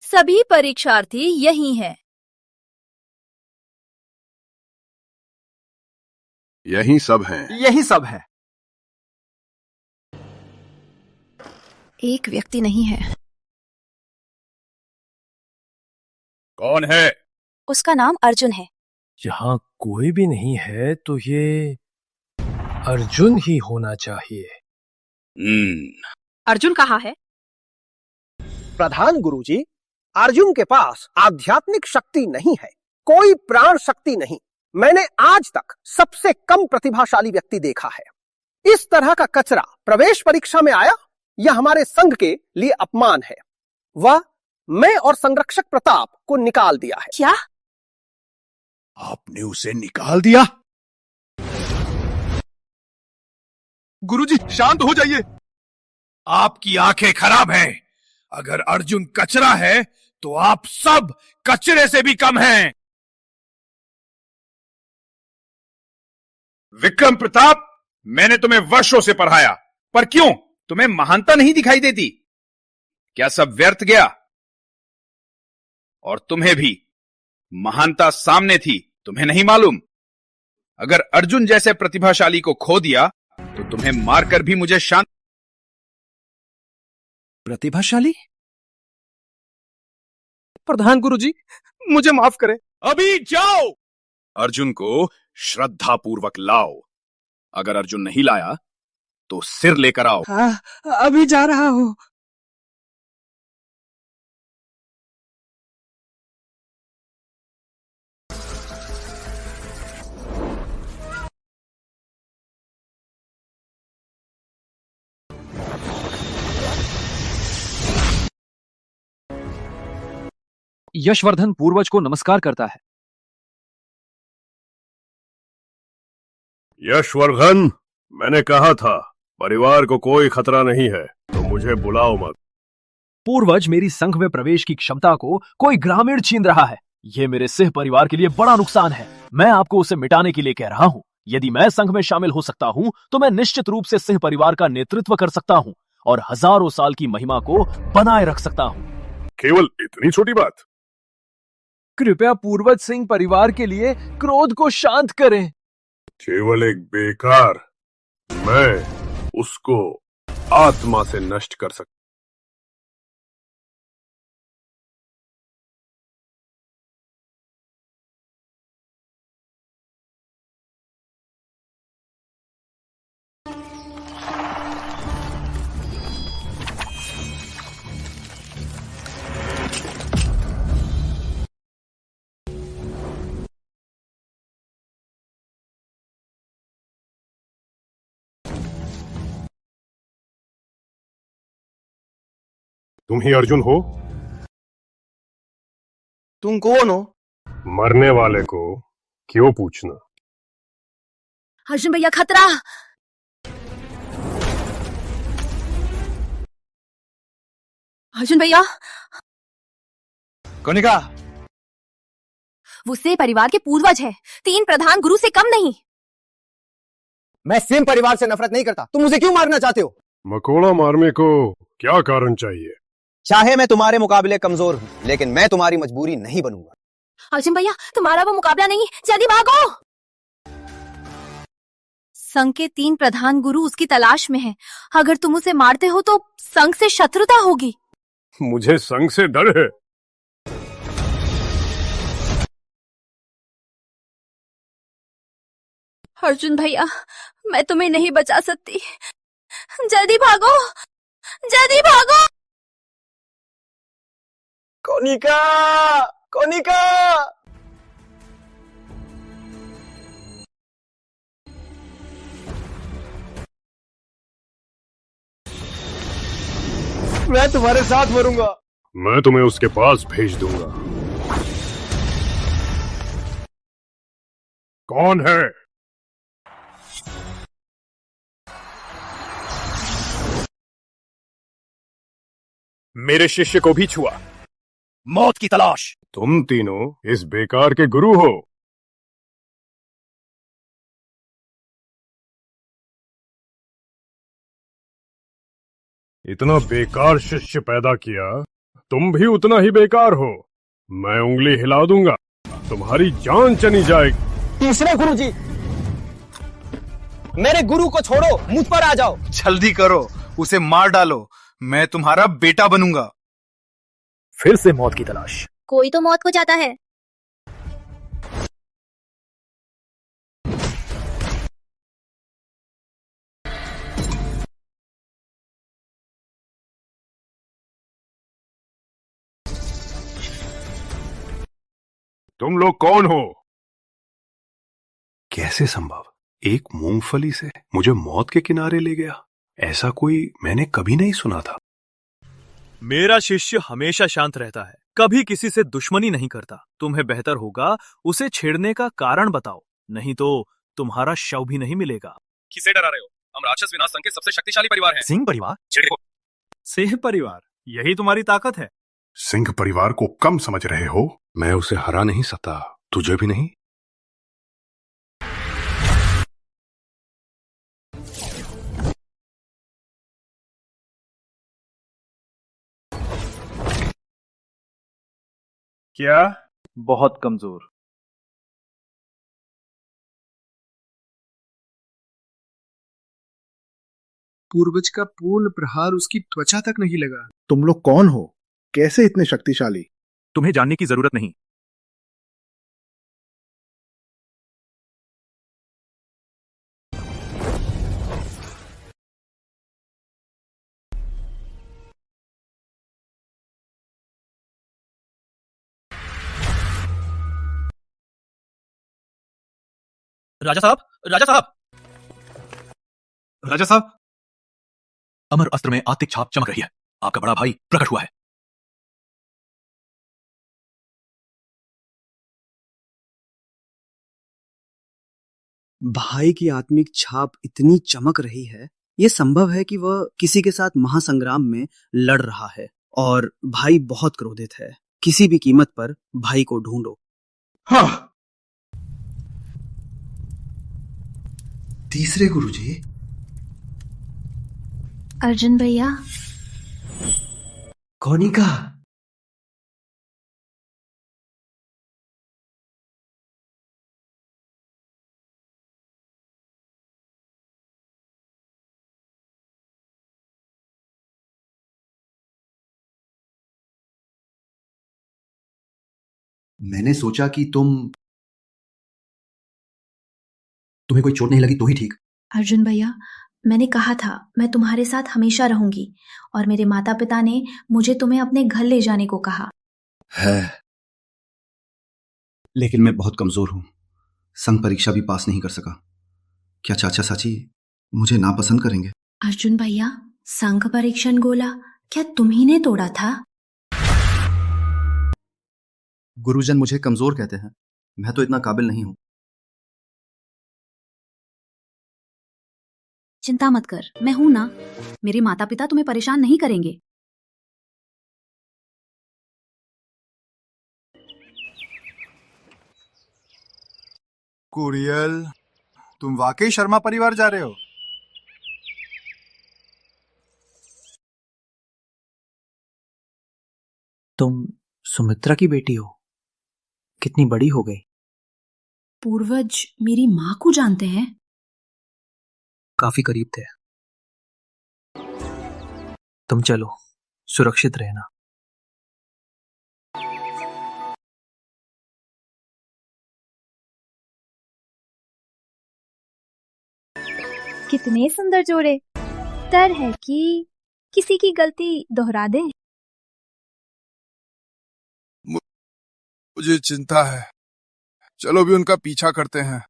सभी परीक्षार्थी यही हैं। यही सब हैं। यही सब है। एक व्यक्ति नहीं है। कौन है? उसका नाम अर्जुन है। यहाँ कोई भी नहीं है तो ये अर्जुन ही होना चाहिए। अर्जुन कहाँ है? प्रधान गुरुजी, अर्जुन के पास आध्यात्मिक शक्ति नहीं है, कोई प्राण शक्ति नहीं। मैंने आज तक सबसे कम प्रतिभाशाली व्यक्ति देखा है। इस तरह का कचरा प्रवेश परीक्षा में आया, यह हमारे संघ के लिए अपमान है। वह मैं और संरक्षक प्रताप को निकाल दिया है। क्या? आपने उसे निकाल दिया? गुरुजी, शांत हो जाइए। आपकी आंखें खराब हैं। अगर अर्जुन कचरा है तो आप सब कचरे से भी कम हैं। विक्रम प्रताप, मैंने तुम्हें वर्षों से पढ़ाया, पर क्यों तुम्हें महानता नहीं दिखाई देती? क्या सब व्यर्थ गया? और तुम्हें भी महानता सामने थी, तुम्हें नहीं मालूम? अगर अर्जुन जैसे प्रतिभाशाली को खो दिया तो तुम्हें मारकर भी मुझे शांत। प्रतिभाशाली? प्रधान गुरुजी, मुझे माफ करें। अभी जाओ, अर्जुन को श्रद्धा पूर्वक लाओ। अगर अर्जुन नहीं लाया तो सिर लेकर आओ। हाँ, अभी जा रहा हूं। यशवर्धन पूर्वज को नमस्कार करता है। यशवर्धन, मैंने कहा था परिवार को कोई खतरा नहीं है, तो मुझे बुलाओ मत। पूर्वज मेरी संघ में प्रवेश की क्षमता को कोई ग्रामीण छीन रहा है। यह मेरे सिंह परिवार के लिए बड़ा नुकसान है। मैं आपको उसे मिटाने के लिए कह रहा हूँ। यदि मैं संघ में शामिल हो सकता हूँ तो मैं निश्चित रूप से सिंह परिवार का नेतृत्व कर सकता हूँ और हजारों साल की महिमा को बनाए रख सकता हूँ। केवल इतनी छोटी बात? कृपया पूर्वज सिंह परिवार के लिए क्रोध को शांत करें। केवल एक बेकार, मैं उसको आत्मा से नष्ट कर सकता। तुम ही अर्जुन हो? तुम कौन हो? मरने वाले को क्यों पूछना? अर्जुन भैया खतरा। अर्जुन भैया। कनिका, वो सेन परिवार के पूर्वज है, 3 प्रधान गुरु से कम नहीं। मैं सेन परिवार से नफरत नहीं करता, तुम मुझे क्यों मारना चाहते हो? मकोड़ा मारने को क्या कारण चाहिए? चाहे मैं तुम्हारे मुकाबले कमजोर हूँ, लेकिन मैं तुम्हारी मजबूरी नहीं बनूंगा। अर्जुन भैया, तुम्हारा वो मुकाबला नहीं, जल्दी भागो। संघ के 3 प्रधान गुरु उसकी तलाश में हैं। अगर तुम उसे मारते हो तो संघ से शत्रुता होगी। मुझे संघ से डर है। अर्जुन भैया, मैं तुम्हें नहीं बचा सकती। जल्दी भागो, जल्दी भागो। कोनिका, कोनिका। मैं तुम्हारे साथ मरूंगा। मैं तुम्हें उसके पास भेज दूंगा। कौन है? मेरे शिष्य को भी छुआ। मौत की तलाश। तुम तीनों इस बेकार के गुरु हो। इतना बेकार शिष्य पैदा किया, तुम भी उतना ही बेकार हो। मैं उंगली हिला दूंगा, तुम्हारी जान चली जाएगी। तीसरे गुरुजी, मेरे गुरु को छोड़ो, मुझ पर आ जाओ। जल्दी करो, उसे मार डालो, मैं तुम्हारा बेटा बनूंगा। फिर से मौत की तलाश। कोई तो मौत को जाता है। तुम लोग कौन हो? कैसे संभव? एक मूंगफली से मुझे मौत के किनारे ले गया? ऐसा कोई मैंने कभी नहीं सुना था। मेरा शिष्य हमेशा शांत रहता है, कभी किसी से दुश्मनी नहीं करता। तुम्हें बेहतर होगा उसे छेड़ने का कारण बताओ, नहीं तो तुम्हारा शव भी नहीं मिलेगा। किसे डरा रहे हो? हम राक्षस विनाश संघ के सबसे शक्तिशाली परिवार हैं। सिंह परिवार? सिंह परिवार, यही तुम्हारी ताकत है? सिंह परिवार को कम समझ रहे हो? मैं उसे हरा नहीं सकता, तुझे भी नहीं। क्या? बहुत कमजोर। पूर्वज का पूर्ण प्रहार उसकी त्वचा तक नहीं लगा। तुम लोग कौन हो? कैसे इतने शक्तिशाली? तुम्हें जानने की जरूरत नहीं। राजा साहब, राजा साहब, राजा साहब, अमर अस्त्र में आतिक छाप चमक रही है। आपका बड़ा भाई प्रकट हुआ है। भाई की आत्मिक छाप इतनी चमक रही है, ये संभव है कि वह किसी के साथ महासंग्राम में लड़ रहा है और भाई बहुत क्रोधित है। किसी भी कीमत पर भाई को ढूंढो। हाँ। तीसरे गुरुजी। अर्जुन भैया। कनिका। मैंने सोचा कि तुम्हें कोई चोट नहीं लगी तो ही ठीक। अर्जुन भैया, मैंने कहा था मैं तुम्हारे साथ हमेशा रहूंगी और मेरे माता पिता ने मुझे तुम्हें अपने घर ले जाने को कहा है, लेकिन मैं बहुत कमजोर हूं। संघ परीक्षा भी पास नहीं कर सका। क्या चाचा चाची मुझे नापसंद करेंगे? अर्जुन भैया, संघ परीक्षण गोला क्या तुम्ही ने तोड़ा था? गुरुजन मुझे कमजोर कहते हैं। मैं तो इतना काबिल नहीं हूं। चिंता मत कर, मैं हूं ना। मेरे माता पिता तुम्हें परेशान नहीं करेंगे। कुरियल, तुम वाकई शर्मा परिवार जा रहे हो? तुम सुमित्रा की बेटी हो? कितनी बड़ी हो गई? पूर्वज मेरी माँ को जानते हैं? काफी करीब थे। तुम चलो, सुरक्षित रहना। कितने सुंदर जोड़े। डर है कि किसी की गलती दोहरा दे। मुझे चिंता है। चलो भी उनका पीछा करते हैं,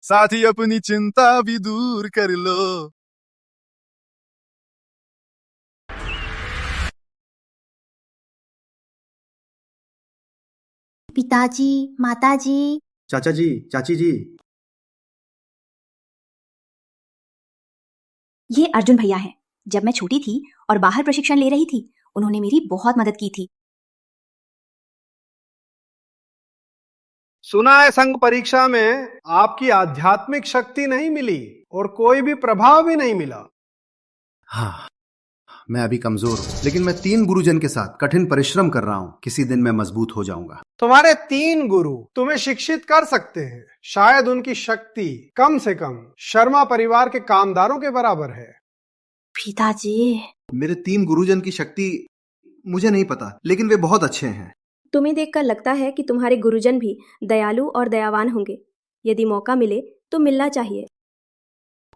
साथ ही अपनी चिंता भी दूर कर लो। पिताजी, माताजी। चाचा जी, चाची जी। ये अर्जुन भैया हैं। जब मैं छोटी थी और बाहर प्रशिक्षण ले रही थी, उन्होंने मेरी बहुत मदद की थी। सुना है संघ परीक्षा में आपकी आध्यात्मिक शक्ति नहीं मिली और कोई भी प्रभाव भी नहीं मिला। हाँ, मैं अभी कमजोर हूं, लेकिन मैं 3 गुरुजन के साथ कठिन परिश्रम कर रहा हूं। किसी दिन मैं मजबूत हो जाऊंगा। तुम्हारे 3 गुरु तुम्हें शिक्षित कर सकते हैं। शायद उनकी शक्ति कम से कम शर्मा परिवार के कामदारों के बराबर है। पिताजी, मेरे 3 गुरुजन की शक्ति मुझे नहीं पता, लेकिन वे बहुत अच्छे हैं। तुम्हें देखकर लगता है कि तुम्हारे गुरुजन भी दयालु और दयावान होंगे। यदि मौका मिले तो मिलना चाहिए।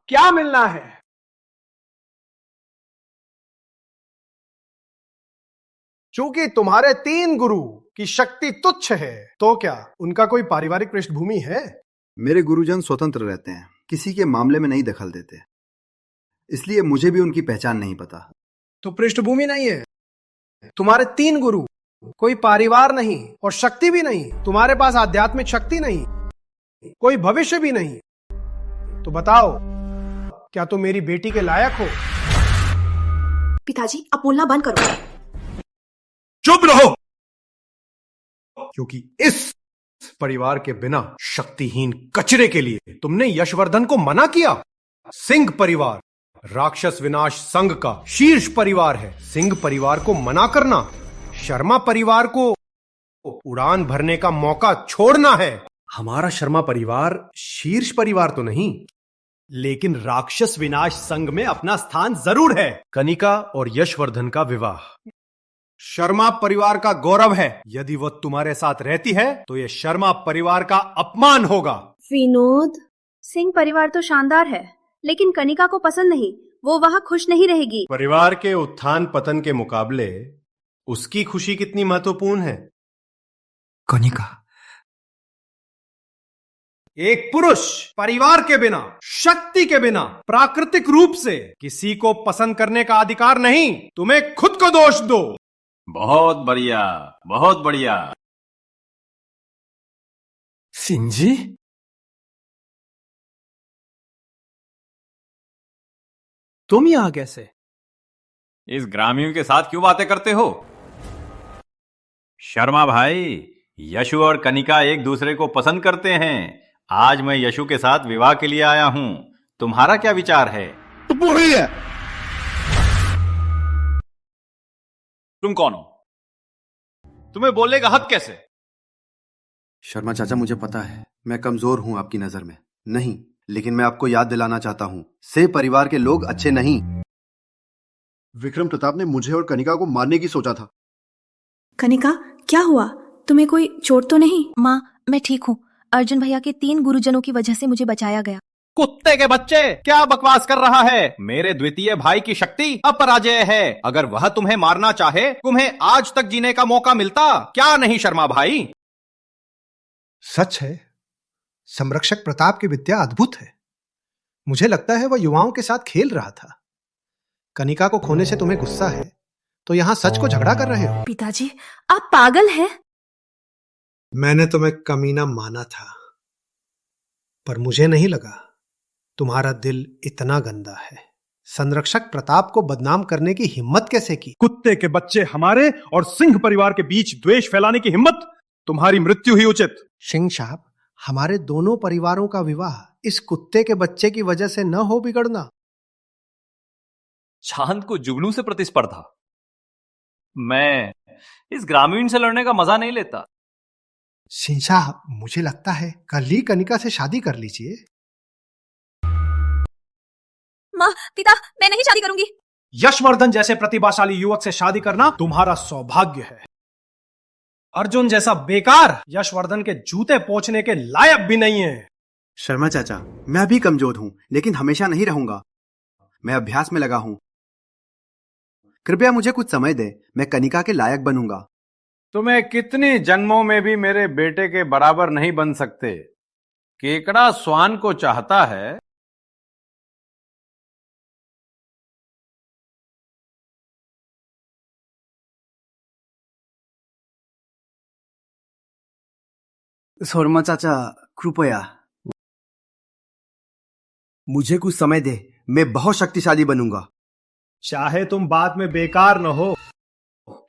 क्या मिलना है? चूंकि तुम्हारे 3 गुरु की शक्ति तुच्छ है, तो क्या उनका कोई पारिवारिक पृष्ठभूमि है? मेरे गुरुजन स्वतंत्र रहते हैं, किसी के मामले में नहीं दखल देते, इसलिए मुझे भी उनकी पहचान नहीं पता। तो पृष्ठभूमि नहीं है। तुम्हारे 3 गुरु, कोई परिवार नहीं और शक्ति भी नहीं। तुम्हारे पास आध्यात्मिक शक्ति नहीं, कोई भविष्य भी नहीं। तो बताओ, क्या तुम मेरी बेटी के लायक हो? पिताजी, अब बोलना बंद करो। चुप रहो, क्योंकि इस परिवार के बिना शक्तिहीन कचरे के लिए तुमने यशवर्धन को मना किया। सिंह परिवार राक्षस विनाश संघ का शीर्ष परिवार है। सिंह परिवार को मना करना शर्मा परिवार को उड़ान भरने का मौका छोड़ना है। हमारा शर्मा परिवार शीर्ष परिवार तो नहीं, लेकिन राक्षस विनाश संघ में अपना स्थान जरूर है। कनिका और यशवर्धन का विवाह शर्मा परिवार का गौरव है। यदि वह तुम्हारे साथ रहती है तो यह शर्मा परिवार का अपमान होगा। विनोद, सिंह परिवार तो शानदार है, लेकिन कनिका को पसंद नहीं। वो वहां खुश नहीं रहेगी। परिवार के उत्थान पतन के मुकाबले उसकी खुशी कितनी महत्वपूर्ण है? कनिका, एक पुरुष परिवार के बिना, शक्ति के बिना, प्राकृतिक रूप से किसी को पसंद करने का अधिकार नहीं। तुम्हें खुद को दोष दो। बहुत बढ़िया, बहुत बढ़िया। सिंह जी, तुम यहाँ कैसे? इस ग्रामीण के साथ क्यों बातें करते हो? शर्मा भाई, यशु और कनिका एक दूसरे को पसंद करते हैं। आज मैं यशु के साथ विवाह के लिए आया हूं। तुम्हारा क्या विचार है? वही है। तुम कौन हो? तुम्हें बोलने का हक कैसे? शर्मा चाचा, मुझे पता है मैं कमजोर हूं आपकी नजर में, नहीं, लेकिन मैं आपको याद दिलाना चाहता हूं, से परिवार के लोग अच्छे नहीं। विक्रम प्रताप ने मुझे और कनिका को मारने की सोचा था। कनिका, क्या हुआ? तुम्हें कोई चोट तो नहीं? माँ, मैं ठीक हूँ। अर्जुन भैया के 3 गुरुजनों की वजह से मुझे बचाया गया। कुत्ते के बच्चे, क्या बकवास कर रहा है? मेरे द्वितीय भाई की शक्ति अपराजेय है। अगर वह तुम्हें मारना चाहे, तुम्हें आज तक जीने का मौका मिलता, क्या नहीं शर्मा भाई? सच है, संरक्षक प्रताप की विद्या अद्भुत है। मुझे लगता है वह युवाओं के साथ खेल रहा था। कनिका को खोने से तुम्हें गुस्सा है, तो यहां सच को झगड़ा कर रहे हो। पिताजी, आप पागल हैं। मैंने तुम्हें कमीना माना था, पर मुझे नहीं लगा तुम्हारा दिल इतना गंदा है। संरक्षक प्रताप को बदनाम करने की हिम्मत कैसे की? कुत्ते के बच्चे, हमारे और सिंह परिवार के बीच द्वेष फैलाने की हिम्मत? तुम्हारी मृत्यु ही उचित। सिंह साहब, हमारे दोनों परिवारों का विवाह इस कुत्ते के बच्चे की वजह से न हो बिगड़ना। चांद को जुगनू से प्रतिस्पर्धा? मैं इस ग्रामीण से लड़ने का मजा नहीं लेता। सिंह साहब, मुझे लगता है कल ही कनिका से शादी कर लीजिए। माँ, पिता, मैं नहीं शादी करूंगी। यशवर्धन जैसे प्रतिभाशाली युवक से शादी करना तुम्हारा सौभाग्य है। अर्जुन जैसा बेकार यशवर्धन के जूते पोंछने के लायक भी नहीं है। शर्मा चाचा, मैं अभी कमजोर हूं, लेकिन हमेशा नहीं रहूंगा। मैं अभ्यास में लगा हूं। कृपया मुझे कुछ समय दे, मैं कनिका के लायक बनूंगा। तुम्हें कितनी जन्मों में भी मेरे बेटे के बराबर नहीं बन सकते। केकड़ा स्वान को चाहता है। शर्मा चाचा, कृपया मुझे कुछ समय दे, मैं बहुत शक्तिशाली बनूंगा। चाहे तुम बाद में बेकार न हो,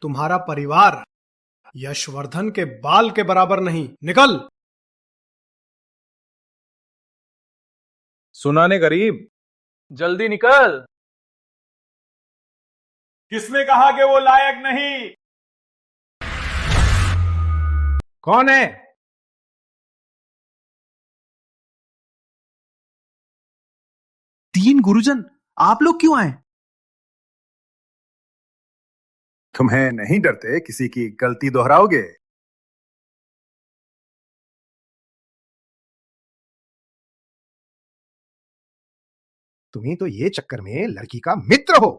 तुम्हारा परिवार यशवर्धन के बाल के बराबर नहीं। निकल। सुनाने करीब, जल्दी निकल। किसने कहा कि वो लायक नहीं? कौन है? तीन गुरुजन, आप लोग क्यों आए? तुम्हें नहीं डरते किसी की गलती दोहराओगे? तुम्ही तो ये चक्कर में लड़की का मित्र हो।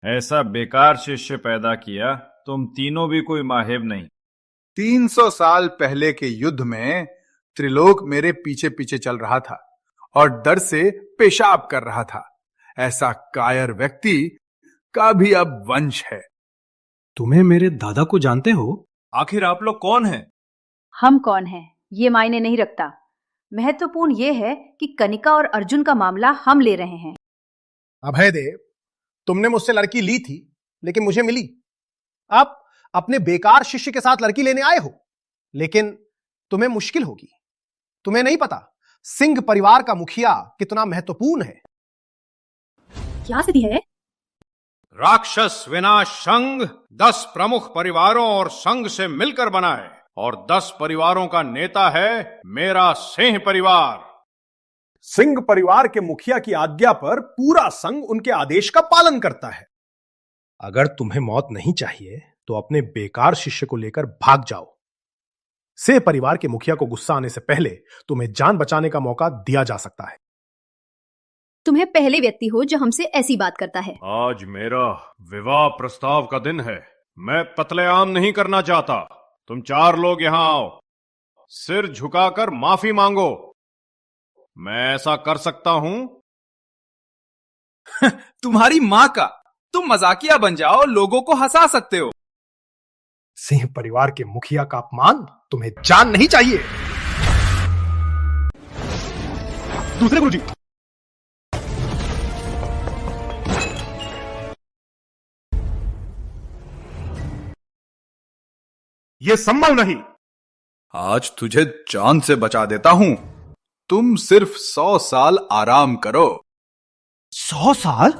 ऐसा बेकार शिष्य पैदा किया, तुम तीनों भी कोई माहिर नहीं। 300 साल पहले के युद्ध में त्रिलोक मेरे पीछे पीछे चल रहा था और डर से पेशाब कर रहा था। ऐसा कायर व्यक्ति का भी अब वंश है। तुम्हें मेरे दादा को जानते हो? आखिर आप लोग कौन हैं? हम कौन हैं ये मायने नहीं रखता। महत्वपूर्ण ये है कि कनिका और अर्जुन का मामला हम ले रहे हैं। अभय देव, तुमने मुझसे लड़की ली थी, लेकिन मुझे मिली। आप अपने बेकार शिष्य के साथ लड़की लेने आए हो, लेकिन तुम्हें मुश्किल होगी। तुम्हें नहीं पता सिंह परिवार का मुखिया कितना महत्वपूर्ण है। क्या स्थिति है? राक्षस विनाश संघ 10 प्रमुख परिवारों और संघ से मिलकर बना है और 10 परिवारों का नेता है मेरा सिंह परिवार। सिंह परिवार के मुखिया की आज्ञा पर पूरा संघ उनके आदेश का पालन करता है। अगर तुम्हें मौत नहीं चाहिए तो अपने बेकार शिष्य को लेकर भाग जाओ। से परिवार के मुखिया को गुस्सा आने से पहले तुम्हें जान बचाने का मौका दिया जा सकता है। तुम्हें पहले व्यक्ति हो जो हमसे ऐसी बात करता है। आज मेरा विवाह प्रस्ताव का दिन है। मैं कत्लेआम नहीं करना चाहता। तुम 4 लोग यहां आओ, सिर झुकाकर माफी मांगो। मैं ऐसा कर सकता हूं? तुम्हारी मां का, तुम मजाकिया बन जाओ, लोगों को हंसा सकते हो। सिंह परिवार के मुखिया का अपमान तुम्हें जान नहीं चाहिए। दूसरे गुरुजी, यह संभव नहीं। आज तुझे जान से बचा देता हूं। तुम सिर्फ 100 साल आराम करो। 100 साल?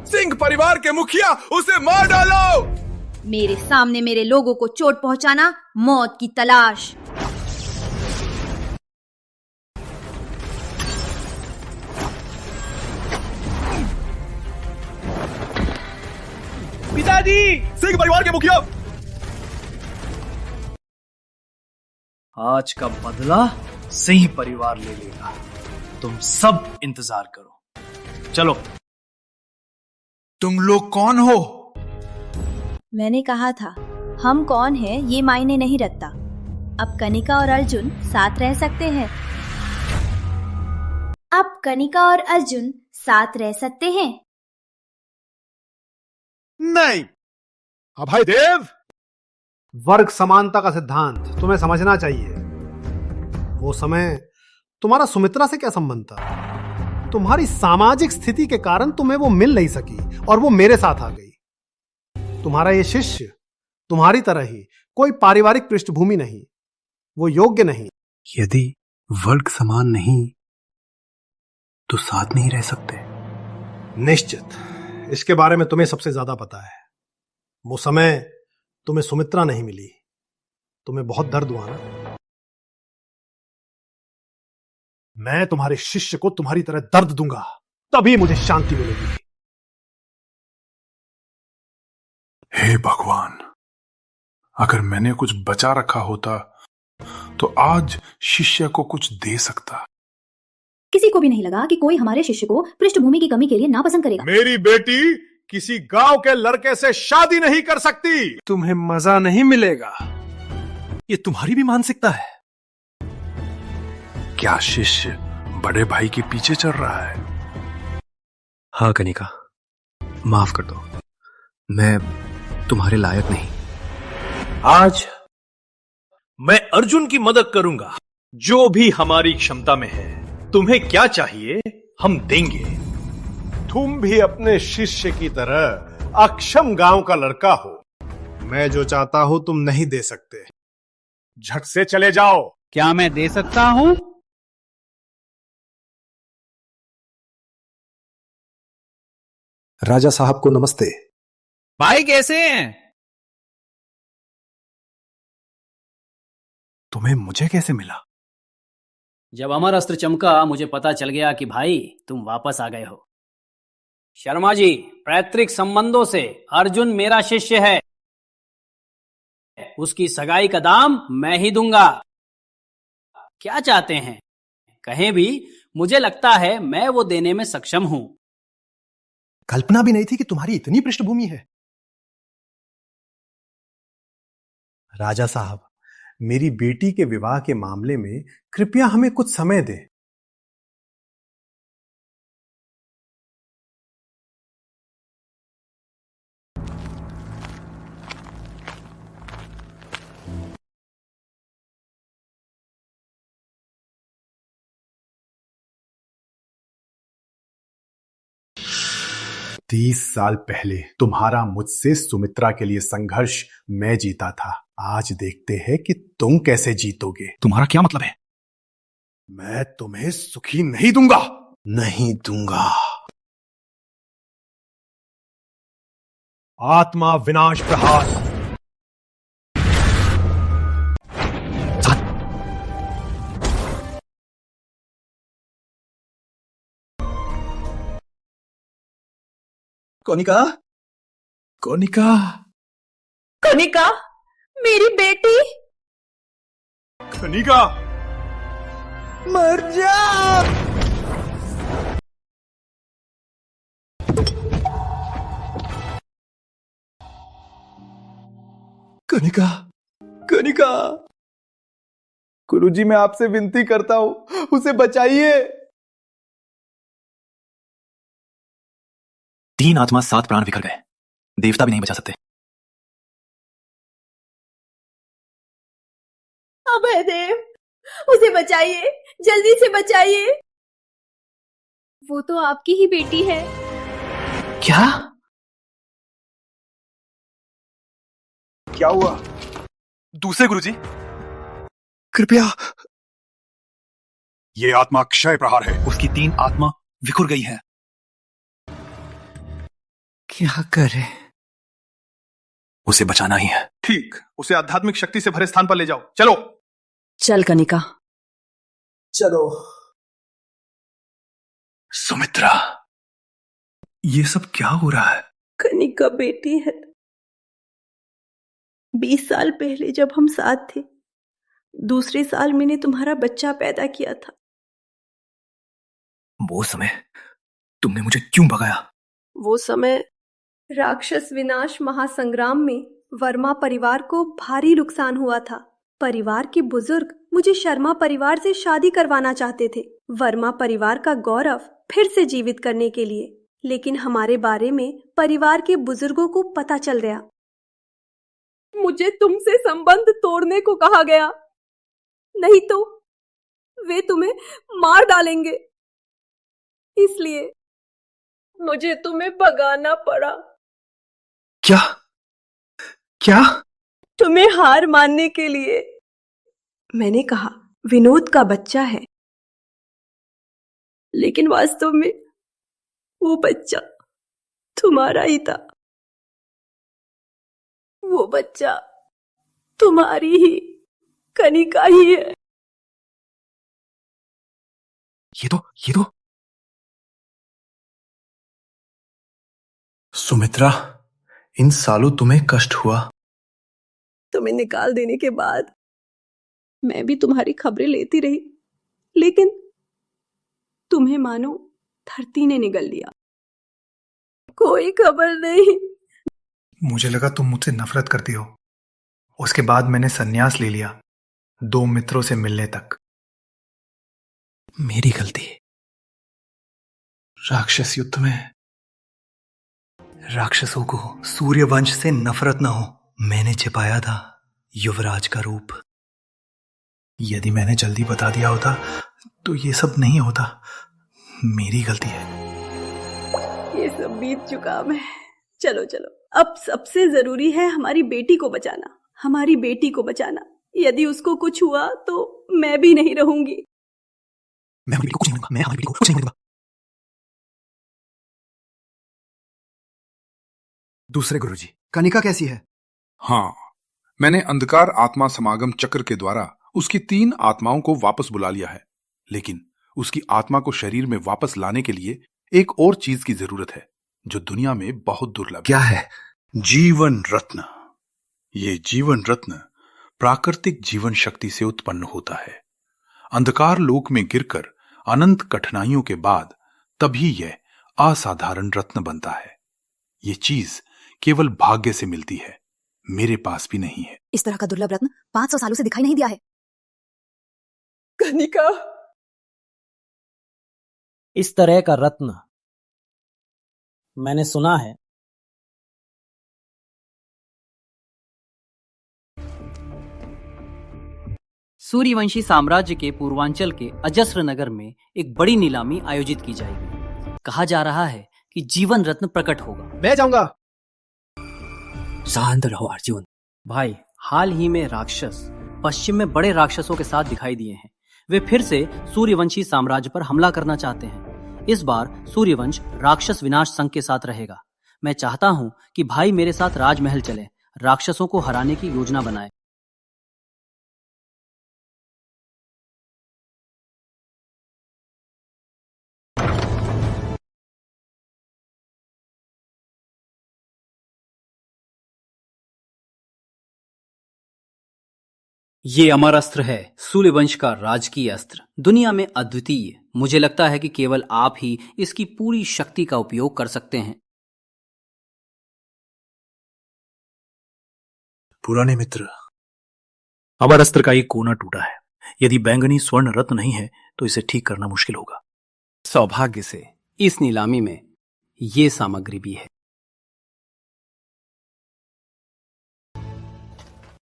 सिंह परिवार के मुखिया, उसे मार डालो। मेरे सामने मेरे लोगों को चोट पहुंचाना, मौत की तलाश। पिताजी! सिंह परिवार के मुखिया! आज का बदला सिंह परिवार ले लेगा। तुम सब इंतजार करो। चलो। तुम लोग कौन हो? मैंने कहा था, हम कौन हैं ये मायने नहीं रखता। अब कनिका और अर्जुन साथ रह सकते हैं। अब कनिका और अर्जुन साथ रह सकते हैं। नहीं। अभय देव, वर्ग समानता का सिद्धांत तुम्हें समझना चाहिए। वो समय तुम्हारा सुमित्रा से क्या संबंध था? तुम्हारी सामाजिक स्थिति के कारण तुम्हें वो मिल नहीं सकी और वो मेरे साथ आ गई। तुम्हारा ये शिष्य तुम्हारी तरह ही कोई पारिवारिक पृष्ठभूमि नहीं, वो योग्य नहीं। यदि वर्ग समान नहीं तो साथ नहीं रह सकते। निश्चित, इसके बारे में तुम्हें सबसे ज्यादा पता है। वो समय तुम्हें सुमित्रा नहीं मिली, तुम्हें बहुत दर्द हुआ ना। मैं तुम्हारे शिष्य को तुम्हारी तरह दर्द दूंगा, तभी मुझे शांति मिलेगी। हे भगवान, अगर मैंने कुछ बचा रखा होता तो आज शिष्य को कुछ दे सकता। किसी को भी नहीं लगा कि कोई हमारे शिष्य को पृष्ठभूमि की कमी के लिए नापसंद करेगा। मेरी बेटी किसी गांव के लड़के से शादी नहीं कर सकती। तुम्हें मजा नहीं मिलेगा। ये तुम्हारी भी मानसिकता है। क्या शिष्य बड़े भाई के पीछे चल रहा है? हाँ कनिका, माफ कर दो, मैं तुम्हारे लायक नहीं। आज मैं अर्जुन की मदद करूंगा, जो भी हमारी क्षमता में है। तुम्हें क्या चाहिए हम देंगे। तुम भी अपने शिष्य की तरह अक्षम गांव का लड़का हो। मैं जो चाहता हूं तुम नहीं दे सकते। झट से चले जाओ। क्या मैं दे सकता हूं? राजा साहब को नमस्ते। भाई कैसे हैं? तुम्हें मुझे कैसे मिला? जब अमर अस्त्र चमका, मुझे पता चल गया कि भाई तुम वापस आ गए हो। शर्मा जी, पैतृक संबंधों से अर्जुन मेरा शिष्य है। उसकी सगाई का दाम मैं ही दूंगा। क्या चाहते हैं कहें भी, मुझे लगता है मैं वो देने में सक्षम हूं। कल्पना भी नहीं थी कि तुम्हारी इतनी पृष्ठभूमि है। राजा साहब, मेरी बेटी के विवाह के मामले में कृपया हमें कुछ समय दें। तीस साल पहले तुम्हारा मुझसे सुमित्रा के लिए संघर्ष मैं जीता था। आज देखते हैं कि तुम कैसे जीतोगे। तुम्हारा क्या मतलब है? मैं तुम्हें सुखी नहीं दूंगा। नहीं दूंगा। आत्मा विनाश प्रहार। कनिका, कनिका, कनिका, मेरी बेटी। कनिका, मर जा। कनिका, कनिका, गुरुजी, मैं आपसे विनती करता हूं, उसे बचाइए। 3 आत्मा 7 प्राण बिखर गए। देवता भी नहीं बचा सकते। अभय देव, उसे बचाइए, जल्दी से बचाइए। वो तो आपकी ही बेटी है। क्या? क्या हुआ? दूसरे गुरुजी, कृपया। ये आत्मा क्षय प्रहार है। उसकी 3 आत्मा विखुर गई है। क्या करे? उसे बचाना ही है। ठीक, उसे आध्यात्मिक शक्ति से भरे स्थान पर ले जाओ। चलो चल कनिका। चलो। सुमित्रा, ये सब क्या हो रहा है? कनिका बेटी है। 20 साल पहले जब हम साथ थे, दूसरे साल मैंने तुम्हारा बच्चा पैदा किया था। वो समय तुमने मुझे क्यों भगाया? वो समय राक्षस विनाश महासंग्राम में वर्मा परिवार को भारी नुकसान हुआ था। परिवार के बुजुर्ग मुझे शर्मा परिवार से शादी करवाना चाहते थे, वर्मा परिवार का गौरव फिर से जीवित करने के लिए। लेकिन हमारे बारे में परिवार के बुजुर्गों को पता चल गया। मुझे तुमसे संबंध तोड़ने को कहा गया, नहीं तो वे तुम्हें मार डालेंगे। इसलिए मुझे तुम्हें भगाना पड़ा। क्या? क्या? तुम्हें हार मानने के लिए। मैंने कहा विनोद का बच्चा है, लेकिन वास्तव में वो बच्चा तुम्हारा ही था। वो बच्चा तुम्हारी ही कनिका ही है। ये तो सुमित्रा, इन सालों तुम्हें कष्ट हुआ। तुम्हें निकाल देने के बाद मैं भी तुम्हारी खबरें लेती रही, लेकिन तुम्हें मानो धरती ने निगल लिया। कोई खबर नहीं। मुझे लगा तुम मुझसे नफरत करती हो। उसके बाद मैंने संन्यास ले लिया, 2 मित्रों से मिलने तक। मेरी गलती। राक्षस युद्ध में राक्षसों को सूर्यवंश से नफरत न हो, मैंने छिपाया था युवराज का रूप। यदि मैंने जल्दी बता दिया होता तो ये सब नहीं होता। मेरी गलती है। ये सब बीत चुका। मैं चलो चलो, अब सबसे जरूरी है हमारी बेटी को बचाना। हमारी बेटी को बचाना। यदि उसको कुछ हुआ तो मैं भी नहीं रहूंगी। मैं हमारी बेटी को कुछ नहीं दूंगा। मैं हमारी बेटी को कुछ नहीं दूंगा। दूसरे गुरुजी, कनिका कैसी है? हाँ, मैंने अंधकार आत्मा समागम चक्र के द्वारा उसकी 3 आत्माओं को वापस बुला लिया है, लेकिन उसकी आत्मा को शरीर में वापस लाने के लिए एक और चीज की जरूरत है जो दुनिया में बहुत दुर्लभ है। क्या है? जीवन रत्न। ये जीवन रत्न प्राकृतिक जीवन शक्ति से उत्पन्न होता है। अंधकार लोक में गिरकर अनंत कठिनाइयों के बाद तभी यह असाधारण रत्न बनता है। ये चीज केवल भाग्य से मिलती है, मेरे पास भी नहीं है। इस तरह का दुर्लभ रत्न 500 सालों से दिखाई नहीं दिया है। कनिका, इस तरह का रत्न मैंने सुना है सूर्यवंशी साम्राज्य के पूर्वांचल के अजस्र नगर में एक बड़ी नीलामी आयोजित की जाएगी। कहा जा रहा है कि जीवन रत्न प्रकट होगा। मैं जाऊंगा। शांत रहो अर्जुन। भाई, हाल ही में राक्षस पश्चिम में बड़े राक्षसों के साथ दिखाई दिए हैं। वे फिर से सूर्यवंशी साम्राज्य पर हमला करना चाहते हैं। इस बार सूर्यवंश राक्षस विनाश संघ के साथ रहेगा। मैं चाहता हूं कि भाई मेरे साथ राजमहल चले, राक्षसों को हराने की योजना बनाए। ये अमर अस्त्र है, सूर्यवंश का राजकीय अस्त्र, दुनिया में अद्वितीय। मुझे लगता है कि केवल आप ही इसकी पूरी शक्ति का उपयोग कर सकते हैं। पुराने मित्र, अमर अस्त्र का एक कोना टूटा है। यदि बैंगनी स्वर्ण रत्न नहीं है तो इसे ठीक करना मुश्किल होगा। सौभाग्य से इस नीलामी में ये सामग्री भी है।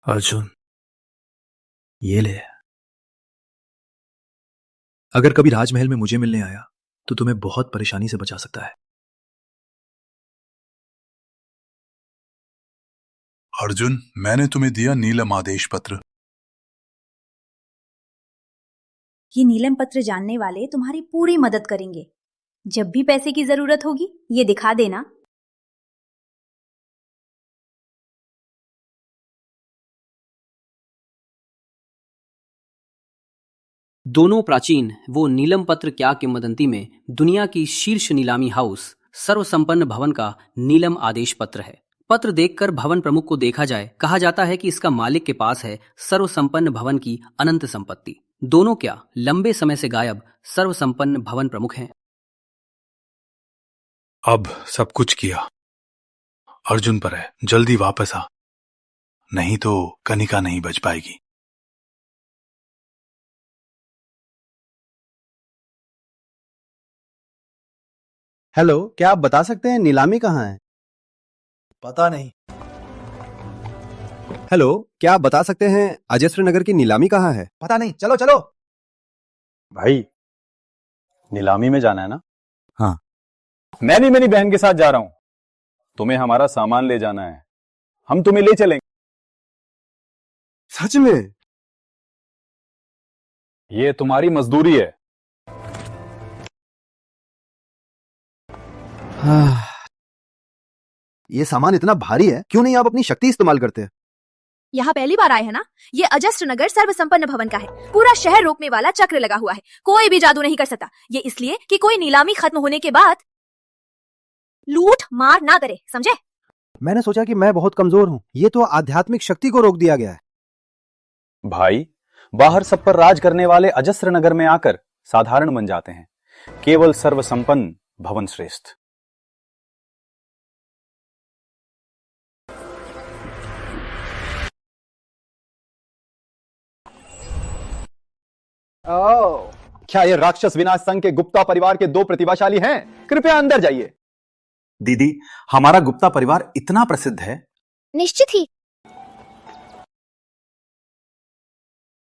अर्जुन, ये ले। अगर कभी राजमहल में मुझे मिलने आया तो तुम्हें बहुत परेशानी से बचा सकता है। अर्जुन, मैंने तुम्हें दिया नीलम आदेश पत्र। ये नीलम पत्र जानने वाले तुम्हारी पूरी मदद करेंगे। जब भी पैसे की जरूरत होगी ये दिखा देना। दोनों प्राचीन वो नीलम पत्र क्या किंवदंती में दुनिया की शीर्ष नीलामी हाउस सर्वसंपन्न भवन का नीलम आदेश पत्र है। पत्र देखकर भवन प्रमुख को देखा जाए, कहा जाता है कि इसका मालिक के पास है सर्वसंपन्न भवन की अनंत संपत्ति। दोनों क्या लंबे समय से गायब सर्वसंपन्न भवन प्रमुख हैं। अब सब कुछ किया, अर्जुन पर है, जल्दी वापस आ, नहीं तो कनिका नहीं बच पाएगी। हेलो, क्या आप बता सकते हैं नीलामी कहाँ है? पता नहीं। हेलो, क्या आप बता सकते हैं अजस्त्र नगर की नीलामी कहाँ है? पता नहीं, चलो चलो। भाई, नीलामी में जाना है ना? हाँ। मैं भी मेरी बहन के साथ जा रहा हूं। तुम्हें हमारा सामान ले जाना है, हम तुम्हें ले चलेंगे। सच में? ये तुम्हारी मजदूरी है। ये सामान इतना भारी है, क्यों नहीं आप अपनी शक्ति इस्तेमाल करते? यहाँ पहली बार आए हैं ना? ये अजस्त्र नगर सर्वसंपन्न भवन का है। पूरा शहर रोकने वाला चक्र लगा हुआ है। कोई भी जादू नहीं कर सकता। ये इसलिए कि कोई नीलामी खत्म होने के बाद लूट मार ना करे, समझे? मैंने सोचा कि मैं बहुत कमजोर हूँ, ये तो आध्यात्मिक शक्ति को रोक दिया गया है। भाई, बाहर सब पर राज करने वाले अजस्त्र नगर में आकर साधारण बन जाते हैं। केवल सर्वसंपन्न भवन श्रेष्ठ। क्या ये राक्षस विनाश संघ के गुप्ता परिवार के दो प्रतिभाशाली हैं? कृपया अंदर जाइए। दीदी, हमारा गुप्ता परिवार इतना प्रसिद्ध है। निश्चित ही।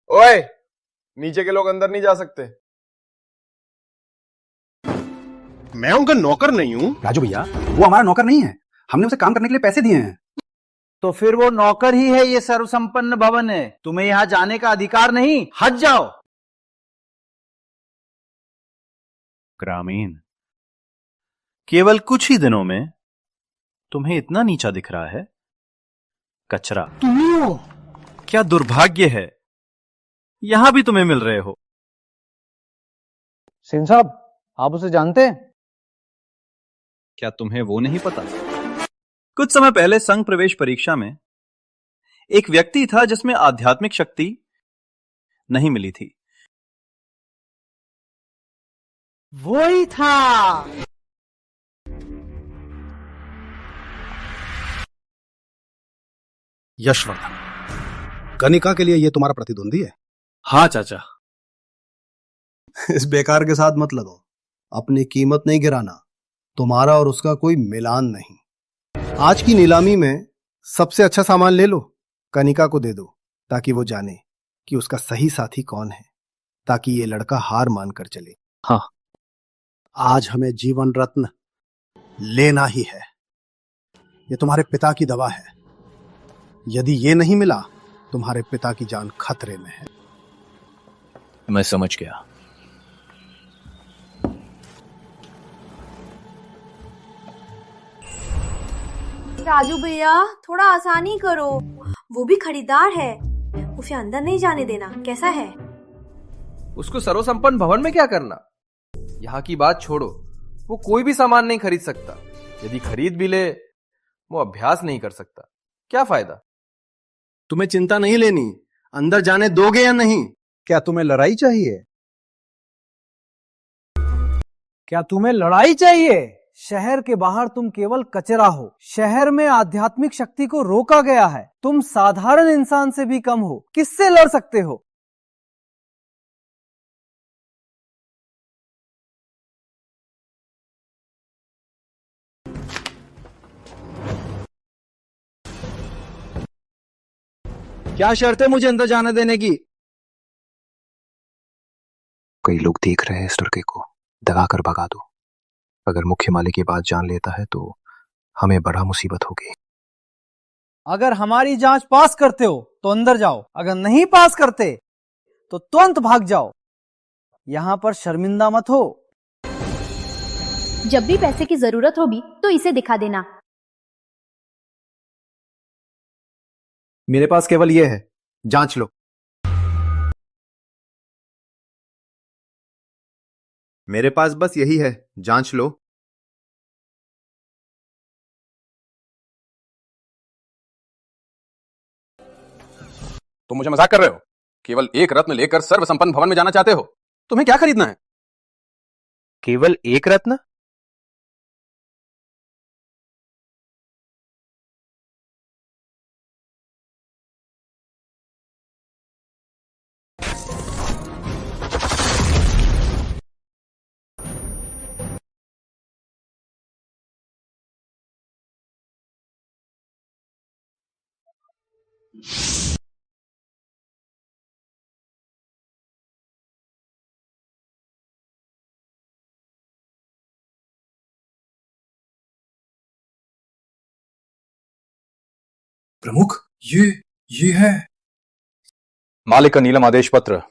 ओए, नीचे के लोग अंदर नहीं जा सकते। मैं उनका नौकर नहीं हूं। राजू भैया, वो हमारा नौकर नहीं है, हमने उसे काम करने के लिए पैसे दिए हैं। तो फिर वो नौकर ही है। ये सर्वसंपन्न भवन है, तुम्हें यहां जाने का अधिकार नहीं, हट जाओ। ग्रामीण, केवल कुछ ही दिनों में तुम्हें इतना नीचा दिख रहा है? कचरा। तुम ही हो? क्या दुर्भाग्य है, यहां भी तुम्हें मिल रहे हो। सिंह साहब, आप उसे जानते हैं? क्या तुम्हें वो नहीं पता? कुछ समय पहले संघ प्रवेश परीक्षा में एक व्यक्ति था जिसमें आध्यात्मिक शक्ति नहीं मिली थी। वो ही था। यशवर्धन, कनिका के लिए ये तुम्हारा प्रतिद्वंदी है? हाँ चाचा। इस बेकार के साथ मत लगो, अपनी कीमत नहीं गिराना। तुम्हारा और उसका कोई मिलान नहीं। आज की नीलामी में सबसे अच्छा सामान ले लो, कनिका को दे दो, ताकि वो जाने कि उसका सही साथी कौन है, ताकि ये लड़का हार मानकर चले। हाँ, आज हमें जीवन रत्न लेना ही है। ये तुम्हारे पिता की दवा है। यदि ये नहीं मिला, तुम्हारे पिता की जान खतरे में है। मैं समझ गया। राजू भैया, थोड़ा आसानी करो। वो भी खरीदार है, उसे अंदर नहीं जाने देना। कैसा है? उसको सर्वसंपन्न भवन में क्या करना? यहाँ की बात छोड़ो, वो कोई भी सामान नहीं खरीद सकता। यदि खरीद भी ले, वो अभ्यास नहीं कर सकता। क्या फायदा? तुम्हें चिंता नहीं लेनी, अंदर जाने दोगे या नहीं? क्या तुम्हें लड़ाई चाहिए? क्या तुम्हें लड़ाई चाहिए? शहर के बाहर तुम केवल कचरा हो। शहर में आध्यात्मिक शक्ति को रोका गया है। तुम साधारण इंसान से भी कम हो, किससे लड़ सकते हो? क्या शर्त है मुझे अंदर जाने देने की? कई लोग देख रहे हैं इस लड़के को, दगा कर भगा दो। अगर मुख्य मालिक ये बात जान लेता है तो हमें बड़ा मुसीबत होगी। अगर हमारी जांच पास करते हो तो अंदर जाओ, अगर नहीं पास करते तो तुरंत भाग जाओ। यहां पर शर्मिंदा मत हो। जब भी पैसे की जरूरत होगी तो इसे दिखा देना। मेरे पास केवल ये है, जांच लो। मेरे पास बस यही है, जांच लो। तुम मुझे मजाक कर रहे हो? केवल एक रत्न लेकर सर्व संपन्न भवन में जाना चाहते हो? तुम्हें क्या खरीदना है? केवल एक रत्न? प्रमुख, ये है। मालिक का नीलम आदेश पत्र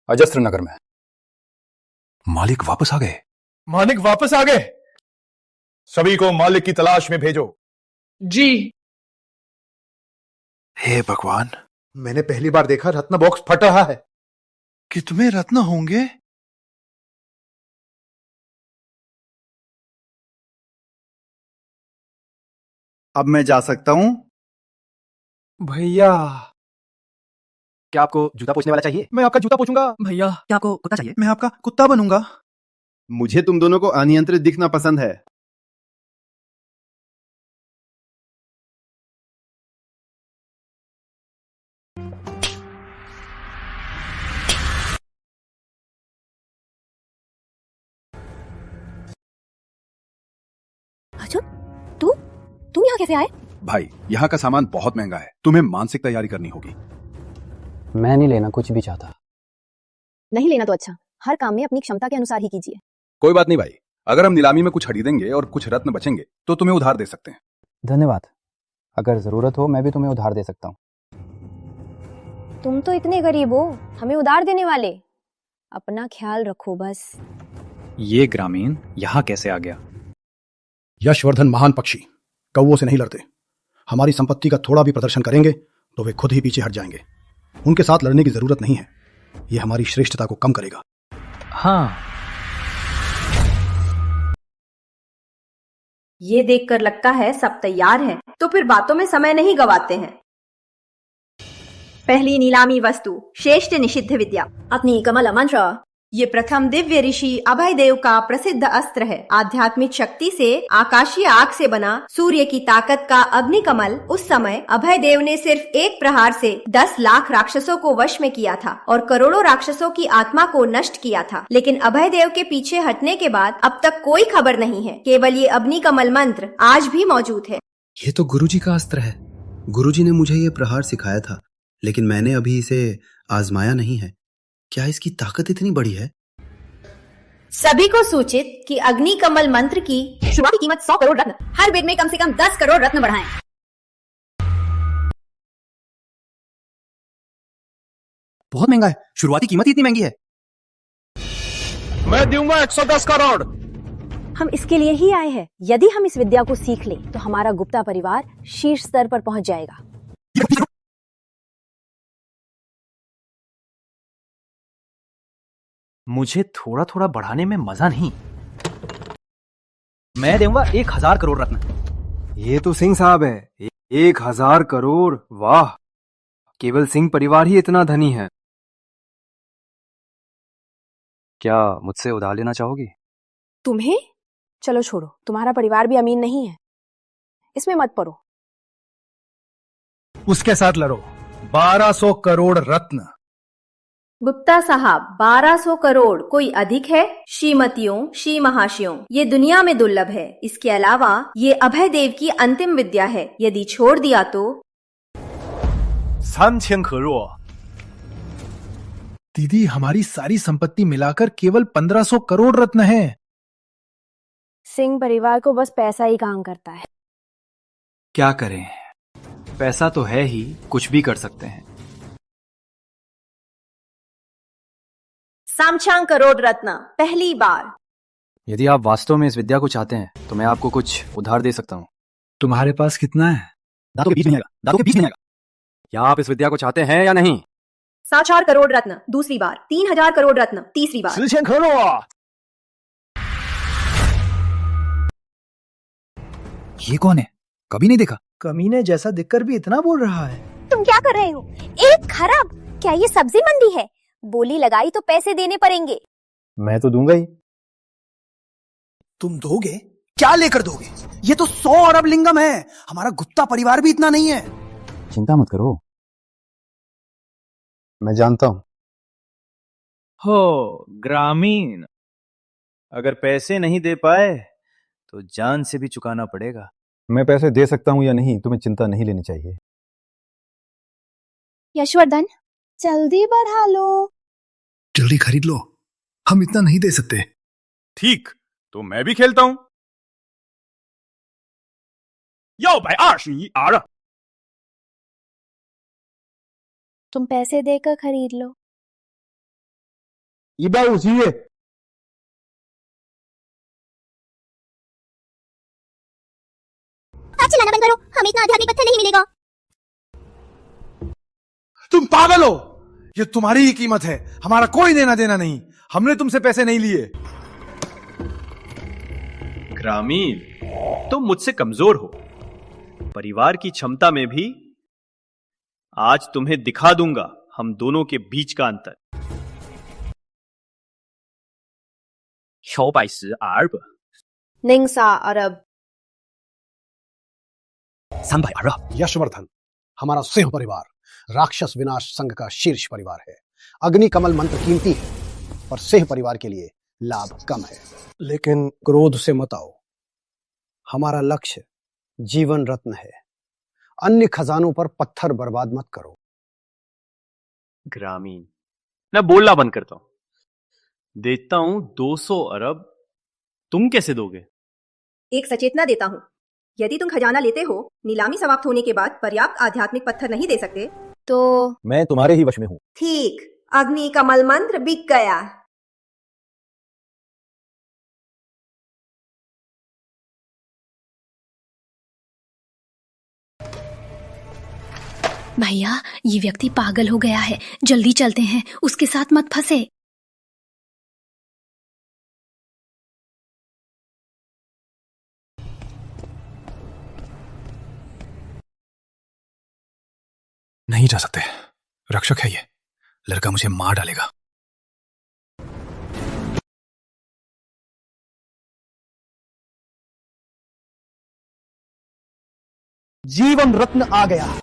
अजस्त्र नगर में। मालिक वापस आ गए। मालिक वापस आ गए। सभी को मालिक की तलाश में भेजो। जी। हे भगवान, मैंने पहली बार देखा रत्न बॉक्स फट रहा है। कितने रत्न होंगे? अब मैं जा सकता हूं? भैया, क्या आपको जूता पोंछने वाला चाहिए? मैं आपका जूता पोंछूंगा। भैया, क्या आपको कुत्ता चाहिए? मैं आपका कुत्ता बनूंगा। मुझे तुम दोनों को अनियंत्रित दिखना पसंद है। अर्जुन, तुम यहाँ कैसे आए? भाई, यहाँ का सामान बहुत महंगा है, तुम्हें मानसिक तैयारी करनी होगी। मैं नहीं लेना कुछ भी चाहता। नहीं लेना तो अच्छा, हर काम में अपनी क्षमता के अनुसार ही कीजिए। कोई बात नहीं भाई, अगर हम नीलामी में कुछ खरीदेंगे और कुछ रत्न बचेंगे तो तुम्हें उधार दे सकते हैं। धन्यवाद। अगर जरूरत हो मैं भी तुम्हें उधार दे सकता हूँ। तुम तो इतने गरीब हो, हमें उधार देने वाले। अपना ख्याल रखो बस। ये ग्रामीण यहाँ कैसे आ गया? यशवर्धन महान पक्षी कौवों से नहीं लड़ते। हमारी संपत्ति का थोड़ा भी प्रदर्शन करेंगे तो वे खुद ही पीछे हट जाएंगे। उनके साथ लड़ने की जरूरत नहीं है, ये हमारी श्रेष्ठता को कम करेगा। हाँ, ये देखकर लगता है सब तैयार है, तो फिर बातों में समय नहीं गवाते हैं। पहली नीलामी वस्तु, श्रेष्ठ निषिद्ध विद्या। अपनी कमल मंत्र। ये प्रथम दिव्य ऋषि अभय देव का प्रसिद्ध अस्त्र है। आध्यात्मिक शक्ति से आकाशीय आग से बना सूर्य की ताकत का अग्नि कमल उस समय अभय देव ने सिर्फ एक प्रहार से 10 लाख राक्षसों को वश में किया था और करोड़ों राक्षसों की आत्मा को नष्ट किया था। लेकिन अभय देव के पीछे हटने के बाद अब तक कोई खबर नहीं है। केवल ये अग्नि कमल मंत्र आज भी मौजूद है। ये तो गुरुजी का अस्त्र है। गुरुजी ने मुझे ये प्रहार सिखाया था, लेकिन मैंने अभी इसे आजमाया नहीं है। क्या इसकी ताकत इतनी बड़ी है? सभी को सूचित कि अग्नि कमल मंत्र की शुरुआती कीमत 100 करोड़ रत्न। हर बिड में कम से कम 10 करोड़ रत्न बढ़ाएं। बहुत महंगा है। शुरुआती कीमत ही इतनी महंगी है। मैं दूंगा 110 करोड़। हम इसके लिए ही आए हैं। यदि हम इस विद्या को सीख लें तो हमारा गुप्ता परिवार शीर्ष स्तर पर पहुंच जाएगा। मुझे थोड़ा थोड़ा बढ़ाने में मजा नहीं। मैं दूंगा 1000 करोड़ रत्न। ये तो सिंह साहब है। 1000 करोड़, वाह! केवल सिंह परिवार ही इतना धनी है। क्या मुझसे उधार लेना चाहोगी? तुम्हें? चलो छोड़ो, तुम्हारा परिवार भी अमीर नहीं है, इसमें मत पड़ो। उसके साथ लड़ो। 1200 करोड़ रत्न। गुप्ता साहब, 1200 करोड़ कोई अधिक है? श्रीमतियों, श्री महाशयों, ये दुनिया में दुर्लभ है। इसके अलावा ये अभय देव की अंतिम विद्या है। यदि छोड़ दिया तो 3000可若। दीदी, हमारी सारी संपत्ति मिलाकर केवल 1500 करोड़ रत्न है। सिंह परिवार को बस पैसा ही काम करता है। क्या करें, पैसा तो है ही, कुछ भी कर सकते हैं। सामचांग करोड़ रत्न पहली बार। यदि आप वास्तव में इस विद्या को चाहते हैं तो मैं आपको कुछ उधार दे सकता हूँ। तुम्हारे पास कितना है? दांतों के बीच नहीं आएगा, दांतों के बीच नहीं आएगा। क्या आप इस विद्या को चाहते हैं या नहीं? 4 करोड़ रत्न दूसरी बार। 3000 करोड़ रत्न तीसरी बार। 1000 करोड़। ये कौन है? कभी नहीं देखा। कमीने जैसा दिखकर भी इतना बोल रहा है। तुम क्या कर रहे हो? एक खराब। क्या ये सब्जी मंडी है? बोली लगाई तो पैसे देने पड़ेंगे। मैं तो दूंगा ही। तुम दोगे? क्या लेकर दोगे? ये तो 100 अरब लिंगम है। हमारा गुप्ता परिवार भी इतना नहीं है। चिंता मत करो, मैं जानता हूं। हो ग्रामीण, अगर पैसे नहीं दे पाए तो जान से भी चुकाना पड़ेगा। मैं पैसे दे सकता हूं या नहीं, तुम्हें चिंता नहीं लेनी चाहिए। यशवर्धन, जल्दी बढ़ा लो। जल्दी खरीद लो, हम इतना नहीं दे सकते। ठीक, तो मैं भी खेलता हूं। 121 R। तुम पैसे देकर खरीद लो। 150。आप चिल्लाना बंद करो, हमें इतना आध्यात्मिक पत्थर नहीं मिलेगा। तुम पागल हो, ये तुम्हारी ही कीमत है, हमारा कोई देना देना नहीं। हमने तुमसे पैसे नहीं लिए। ग्रामीण, तुम मुझसे कमजोर हो। परिवार की क्षमता में भी आज तुम्हें दिखा दूंगा हम दोनों के बीच का अंतर। 110 अरब। 90 अरब। 300 अरब। यशवर्धन, हमारा सिंह परिवार राक्षस विनाश संघ का शीर्ष परिवार है। अग्नि कमल मंत्र कीमती है, पर सिंह परिवार के लिए लाभ कम है। लेकिन क्रोध से मत आओ। हमारा लक्ष्य जीवन रत्न है। अन्य खजानों पर पत्थर बर्बाद मत करो। ग्रामीण, मैं बोलना बंद करता हूं। देता हूं 200 अरब। तुम कैसे दोगे? एक सचेतना देता हूँ, यदि तुम खजाना लेते हो, नीलामी समाप्त होने के बाद पर्याप्त आध्यात्मिक पत्थर नहीं दे सकते तो मैं तुम्हारे ही वश में हूं। ठीक, अग्नि कमल मंत्र बिक गया। भैया, ये व्यक्ति पागल हो गया है, जल्दी चलते हैं, उसके साथ मत फंसे। नहीं जा सकते, रक्षक है ये, लड़का मुझे मार डालेगा। जीवन रत्न आ गया।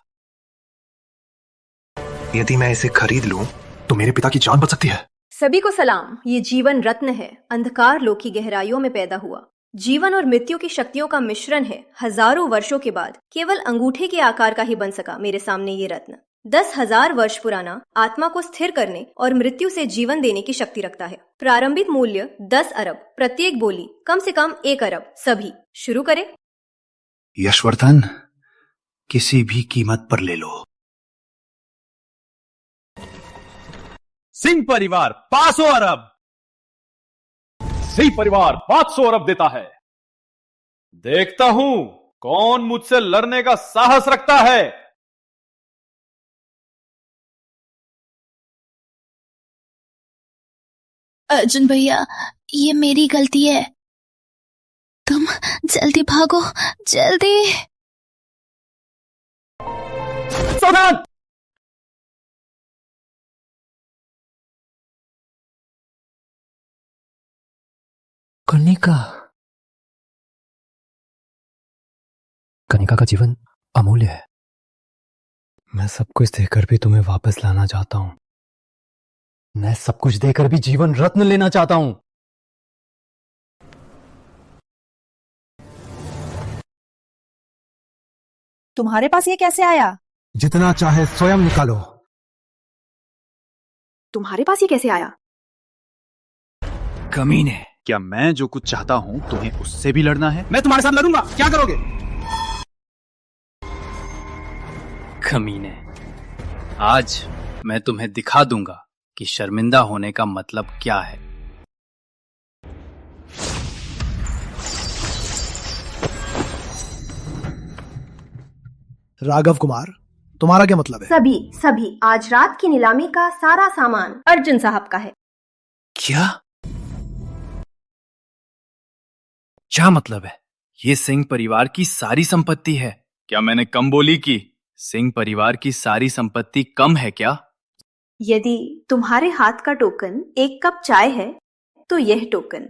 यदि मैं इसे खरीद लूं तो मेरे पिता की जान बच सकती है। सभी को सलाम। ये जीवन रत्न है, अंधकार लोक की गहराइयों में पैदा हुआ। जीवन और मृत्यु की शक्तियों का मिश्रण है। हजारों वर्षों के बाद केवल अंगूठे के आकार का ही बन सका मेरे सामने ये रत्न। 10,000 वर्ष पुराना, आत्मा को स्थिर करने और मृत्यु से जीवन देने की शक्ति रखता है। प्रारंभिक मूल्य 10 अरब, प्रत्येक बोली कम से कम 1 अरब। सभी शुरू करें। यशवर्धन, किसी भी कीमत पर ले लो। सिंह परिवार 500 अरब। सिंह परिवार 500 अरब देता है। देखता हूं कौन मुझसे लड़ने का साहस रखता है। अर्जुन भैया, ये मेरी गलती है। तुम जल्दी भागो, जल्दी। सावधान! कनिका, कनिका का जीवन अमूल्य है। मैं सब कुछ देकर भी तुम्हें वापस लाना चाहता हूं। मैं सब कुछ देकर भी जीवन रत्न लेना चाहता हूं। तुम्हारे पास ये कैसे आया? जितना चाहे स्वयं निकालो। तुम्हारे पास ये कैसे आया? कमीने, क्या मैं जो कुछ चाहता हूं तुम्हें उससे भी लड़ना है? मैं तुम्हारे साथ लड़ूंगा, क्या करोगे? कमीने, आज मैं तुम्हें दिखा दूंगा कि शर्मिंदा होने का मतलब क्या है। राघव कुमार, तुम्हारा क्या मतलब है? सभी आज रात की नीलामी का सारा सामान अर्जुन साहब का है। क्या मतलब है? ये सिंह परिवार की सारी संपत्ति है? क्या मैंने कम बोली कि सिंह परिवार की सारी संपत्ति कम है क्या? यदि तुम्हारे हाथ का टोकन 1 कप चाय है तो यह टोकन।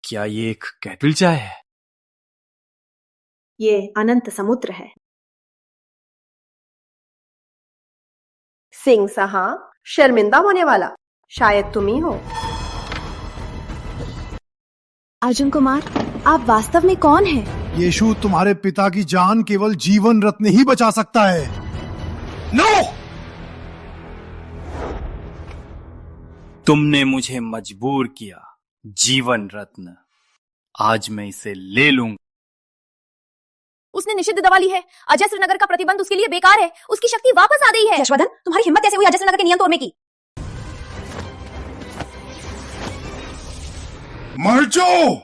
क्या ये एक कैपिल चाय है? ये अनंत समुद्र है। सिंह साहब, शर्मिंदा होने वाला शायद तुम ही हो। अर्जुन कुमार, आप वास्तव में कौन हैं? यीशु तुम्हारे पिता की जान केवल जीवन रत्न ही बचा सकता है। नो! तुमने मुझे मजबूर किया। जीवन रत्न, आज मैं इसे ले लूंगा। उसने निषिद्ध दवा ली है। अजस्त्र नगर का प्रतिबंध उसके लिए बेकार है। उसकी शक्ति वापस आ गई है। यशवर्धन, तुम्हारी हिम्मत कैसे हुई अजस्त्र नगर के नियम तोड़ने की? मर जाओ!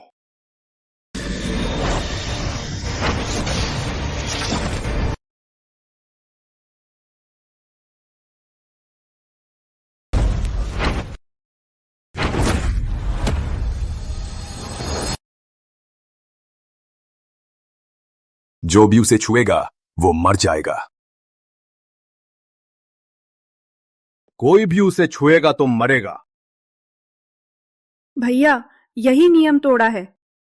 जो भी उसे छुएगा वो मर जाएगा। कोई भी उसे छुएगा तो मरेगा। भैया, यही नियम तोड़ा है।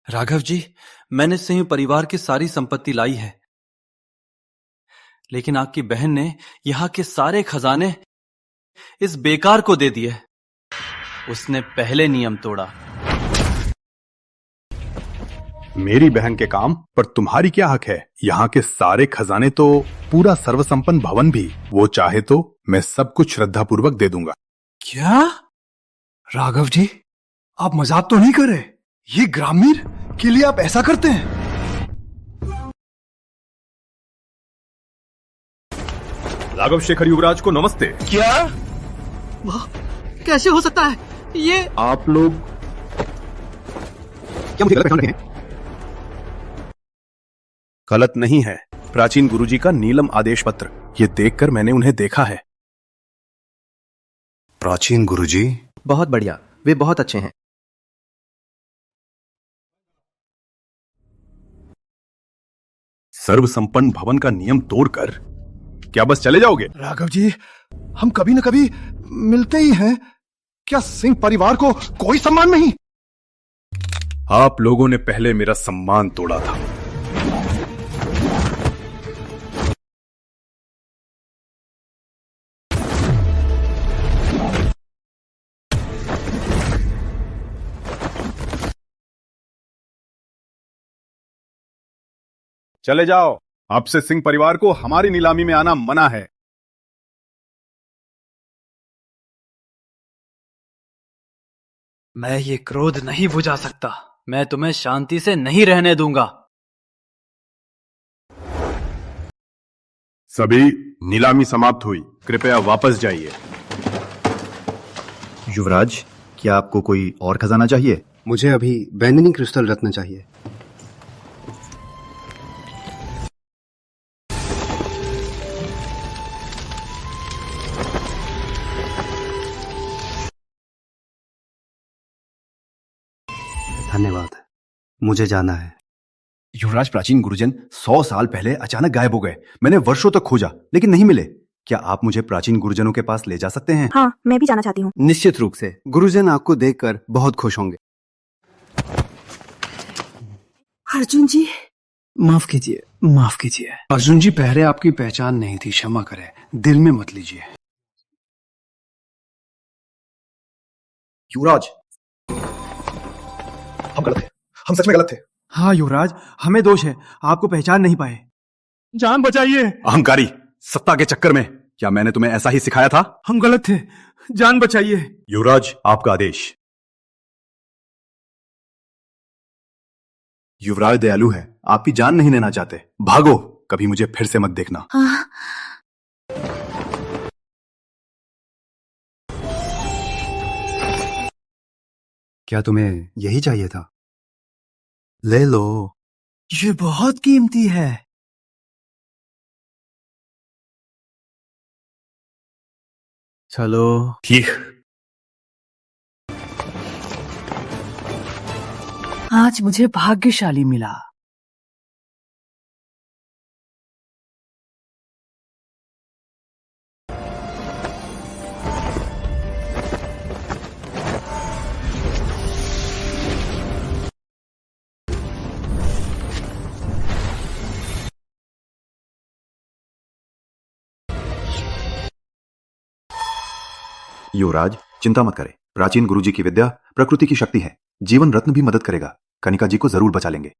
राघव जी, मैंने सिंह परिवार की सारी संपत्ति लाई है, लेकिन आपकी बहन ने यहाँ के सारे खजाने इस बेकार को दे दिए। उसने पहले नियम तोड़ा। मेरी बहन के काम पर तुम्हारी क्या हक है? यहाँ के सारे खजाने तो, पूरा सर्वसंपन्न भवन भी, वो चाहे तो मैं सब कुछ श्रद्धापूर्वक दे दूंगा। क्या? राघव जी, आप मजाक तो नहीं कर रहे? ये ग्रामीण के लिए आप ऐसा करते हैं? राघव शेखर युवराज को नमस्ते। क्या? कैसे हो सकता है? ये आप लोग क्या मुझे गलत पहचान रहे हैं? गलत नहीं है। प्राचीन गुरुजी का नीलम आदेश पत्र, ये देखकर मैंने उन्हें देखा है। प्राचीन गुरुजी? बहुत बढ़िया, वे बहुत अच्छे हैं। सर्वसंपन्न भवन का नियम तोड़कर क्या बस चले जाओगे? राघव जी, हम कभी न कभी मिलते ही हैं। क्या सिंह परिवार को कोई सम्मान नहीं? आप लोगों ने पहले मेरा सम्मान तोड़ा था। चले जाओ। अब से सिंह परिवार को हमारी नीलामी में आना मना है। मैं ये क्रोध नहीं बुझा सकता। मैं तुम्हें शांति से नहीं रहने दूंगा। सभी, नीलामी समाप्त हुई, कृपया वापस जाइए। युवराज, क्या आपको कोई और खजाना चाहिए? मुझे अभी बैंगनी क्रिस्टल रत्न चाहिए। धन्यवाद, मुझे जाना है। युवराज, प्राचीन गुरुजन 100 साल पहले अचानक गायब हो गए। मैंने वर्षों तक खोजा लेकिन नहीं मिले। क्या आप मुझे प्राचीन गुरुजनों के पास ले जा सकते हैं? हाँ, मैं भी जाना चाहती हूँ। निश्चित रूप से। गुरुजन आपको देखकर बहुत खुश होंगे। अर्जुन जी, माफ कीजिए, माफ कीजिए। अर्जुन जी, पहले आपकी पहचान नहीं थी, क्षमा करें, दिल में मत लीजिए। युवराज, हम गलत थे, हम सच में गलत थे। हाँ युवराज, हमें दोष है, आपको पहचान नहीं पाए। जान बचाइए। अहंकारी, सत्ता के चक्कर में क्या मैंने तुम्हें ऐसा ही सिखाया था? हम गलत थे, जान बचाइए। युवराज, आपका आदेश। युवराज दयालु है, आपकी जान नहीं लेना चाहते। भागो। कभी मुझे फिर से मत देखना। हाँ। क्या तुम्हें यही चाहिए था? ले लो। ये बहुत कीमती है। चलो। ठीक। आज मुझे भाग्यशाली मिला। युवराज, चिंता मत करें। प्राचीन गुरुजी की विद्या प्रकृति की शक्ति है। जीवन रत्न भी मदद करेगा। कनिका जी को जरूर बचा लेंगे।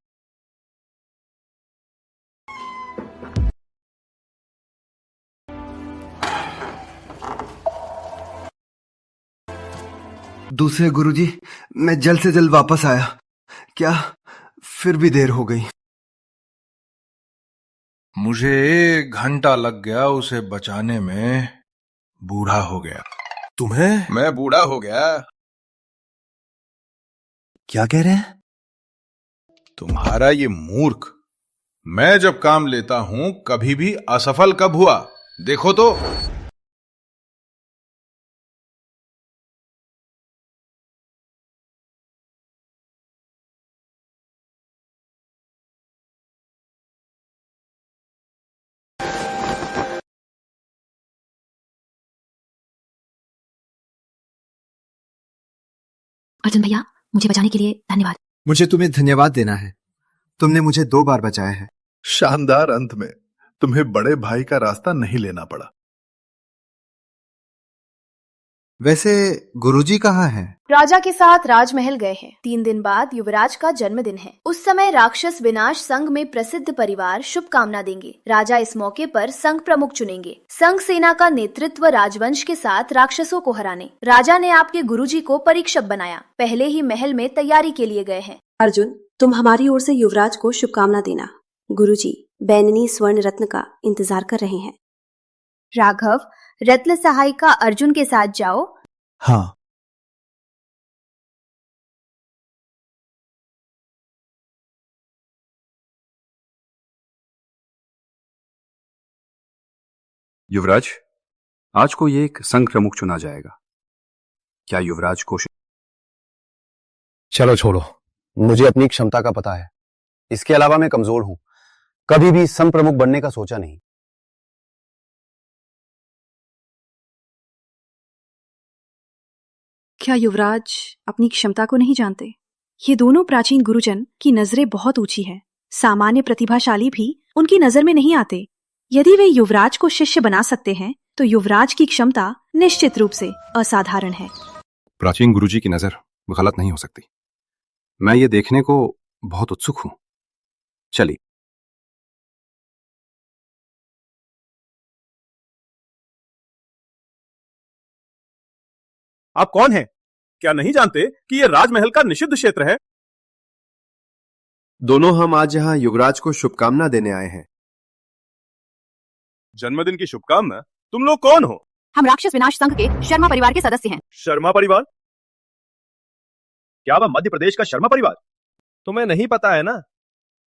दूसरे गुरुजी, मैं जल्द से जल्द वापस आया। क्या फिर भी देर हो गई? मुझे 1 घंटा लग गया उसे बचाने में। बूढ़ा हो गया। तुम्हें? मैं बूढ़ा हो गया। क्या कह रहे हैं? तुम्हारा ये मूर्ख। मैं जब काम लेता हूं कभी भी असफल कब हुआ? देखो तो। अर्जुन भैया, मुझे बचाने के लिए धन्यवाद। मुझे तुम्हें धन्यवाद देना है। तुमने मुझे 2 बार बचाया है। शानदार। अंत में तुम्हें बड़े भाई का रास्ता नहीं लेना पड़ा। वैसे गुरुजी कहाँ हैं? राजा के साथ राजमहल गए हैं। 3 दिन बाद युवराज का जन्मदिन है। उस समय राक्षस विनाश संघ में प्रसिद्ध परिवार शुभकामना देंगे। राजा इस मौके पर संघ प्रमुख चुनेंगे। संघ सेना का नेतृत्व राजवंश के साथ राक्षसों को हराने। राजा ने आपके गुरुजी को परीक्षक बनाया। पहले ही महल में तैयारी के लिए गए हैं। अर्जुन, तुम हमारी ओर से युवराज को शुभकामना देना। गुरुजी बैननी स्वर्ण रत्न का इंतजार कर रहे हैं। राघव, रत्न सहायिका अर्जुन के साथ जाओ। हाँ। युवराज, आज को ये एक संघ प्रमुख चुना जाएगा। क्या युवराज को? चलो छोड़ो, मुझे अपनी क्षमता का पता है। इसके अलावा मैं कमजोर हूं। कभी भी संघ प्रमुख बनने का सोचा नहीं। क्या युवराज अपनी क्षमता को नहीं जानते? ये दोनों प्राचीन गुरुजन की नजरें बहुत ऊंची हैं। सामान्य प्रतिभाशाली भी उनकी नजर में नहीं आते। यदि वे युवराज को शिष्य बना सकते हैं तो युवराज की क्षमता निश्चित रूप से असाधारण है। प्राचीन गुरुजी की नजर गलत नहीं हो सकती। मैं ये देखने को बहुत उत्सुक हूं। चलिए। आप कौन हैं? क्या नहीं जानते कि यह राजमहल का निषिद्ध क्षेत्र है? दोनों हम आज यहाँ युवराज को शुभकामना देने आए हैं। जन्मदिन की शुभकामना? तुम लोग कौन हो? हम राक्षस विनाश संघ के शर्मा परिवार के सदस्य हैं। शर्मा परिवार? क्या वह मध्य प्रदेश का शर्मा परिवार? तुम्हें नहीं पता है ना,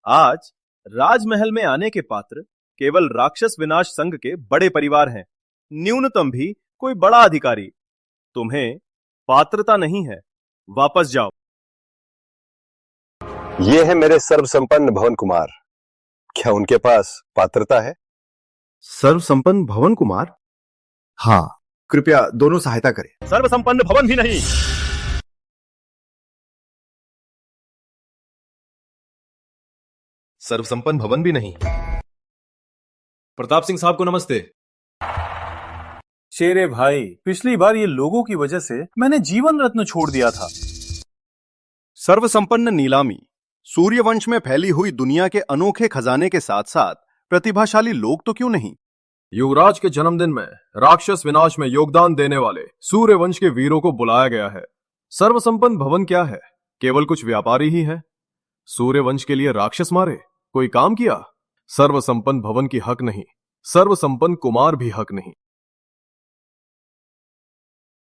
आज राजमहल में आने के पात्र केवल राक्षस विनाश संघ के बड़े परिवार हैं। न्यूनतम भी कोई बड़ा अधिकारी। तुम्हें पात्रता नहीं है, वापस जाओ। ये है मेरे सर्वसंपन्न भवन कुमार। क्या उनके पास पात्रता है? सर्वसंपन्न भवन कुमार? हाँ, कृपया दोनों सहायता करें। सर्वसंपन्न भवन भी नहीं। सर्वसंपन्न भवन भी नहीं। प्रताप सिंह साहब को नमस्ते। शेरे भाई, पिछली बार ये लोगों की वजह से मैंने जीवन रत्न छोड़ दिया था। सर्वसंपन्न नीलामी सूर्यवंश में फैली हुई दुनिया के अनोखे खजाने के साथ साथ प्रतिभाशाली लोग तो क्यों नहीं। युवराज के जन्मदिन में राक्षस विनाश में योगदान देने वाले सूर्यवंश के वीरों को बुलाया गया है। सर्वसंपन्न भवन क्या है? केवल कुछ व्यापारी ही है। सूर्यवंश के लिए राक्षस मारे? कोई काम किया? सर्व संपन्न भवन की हक नहीं, सर्व संपन्न कुमार भी हक नहीं।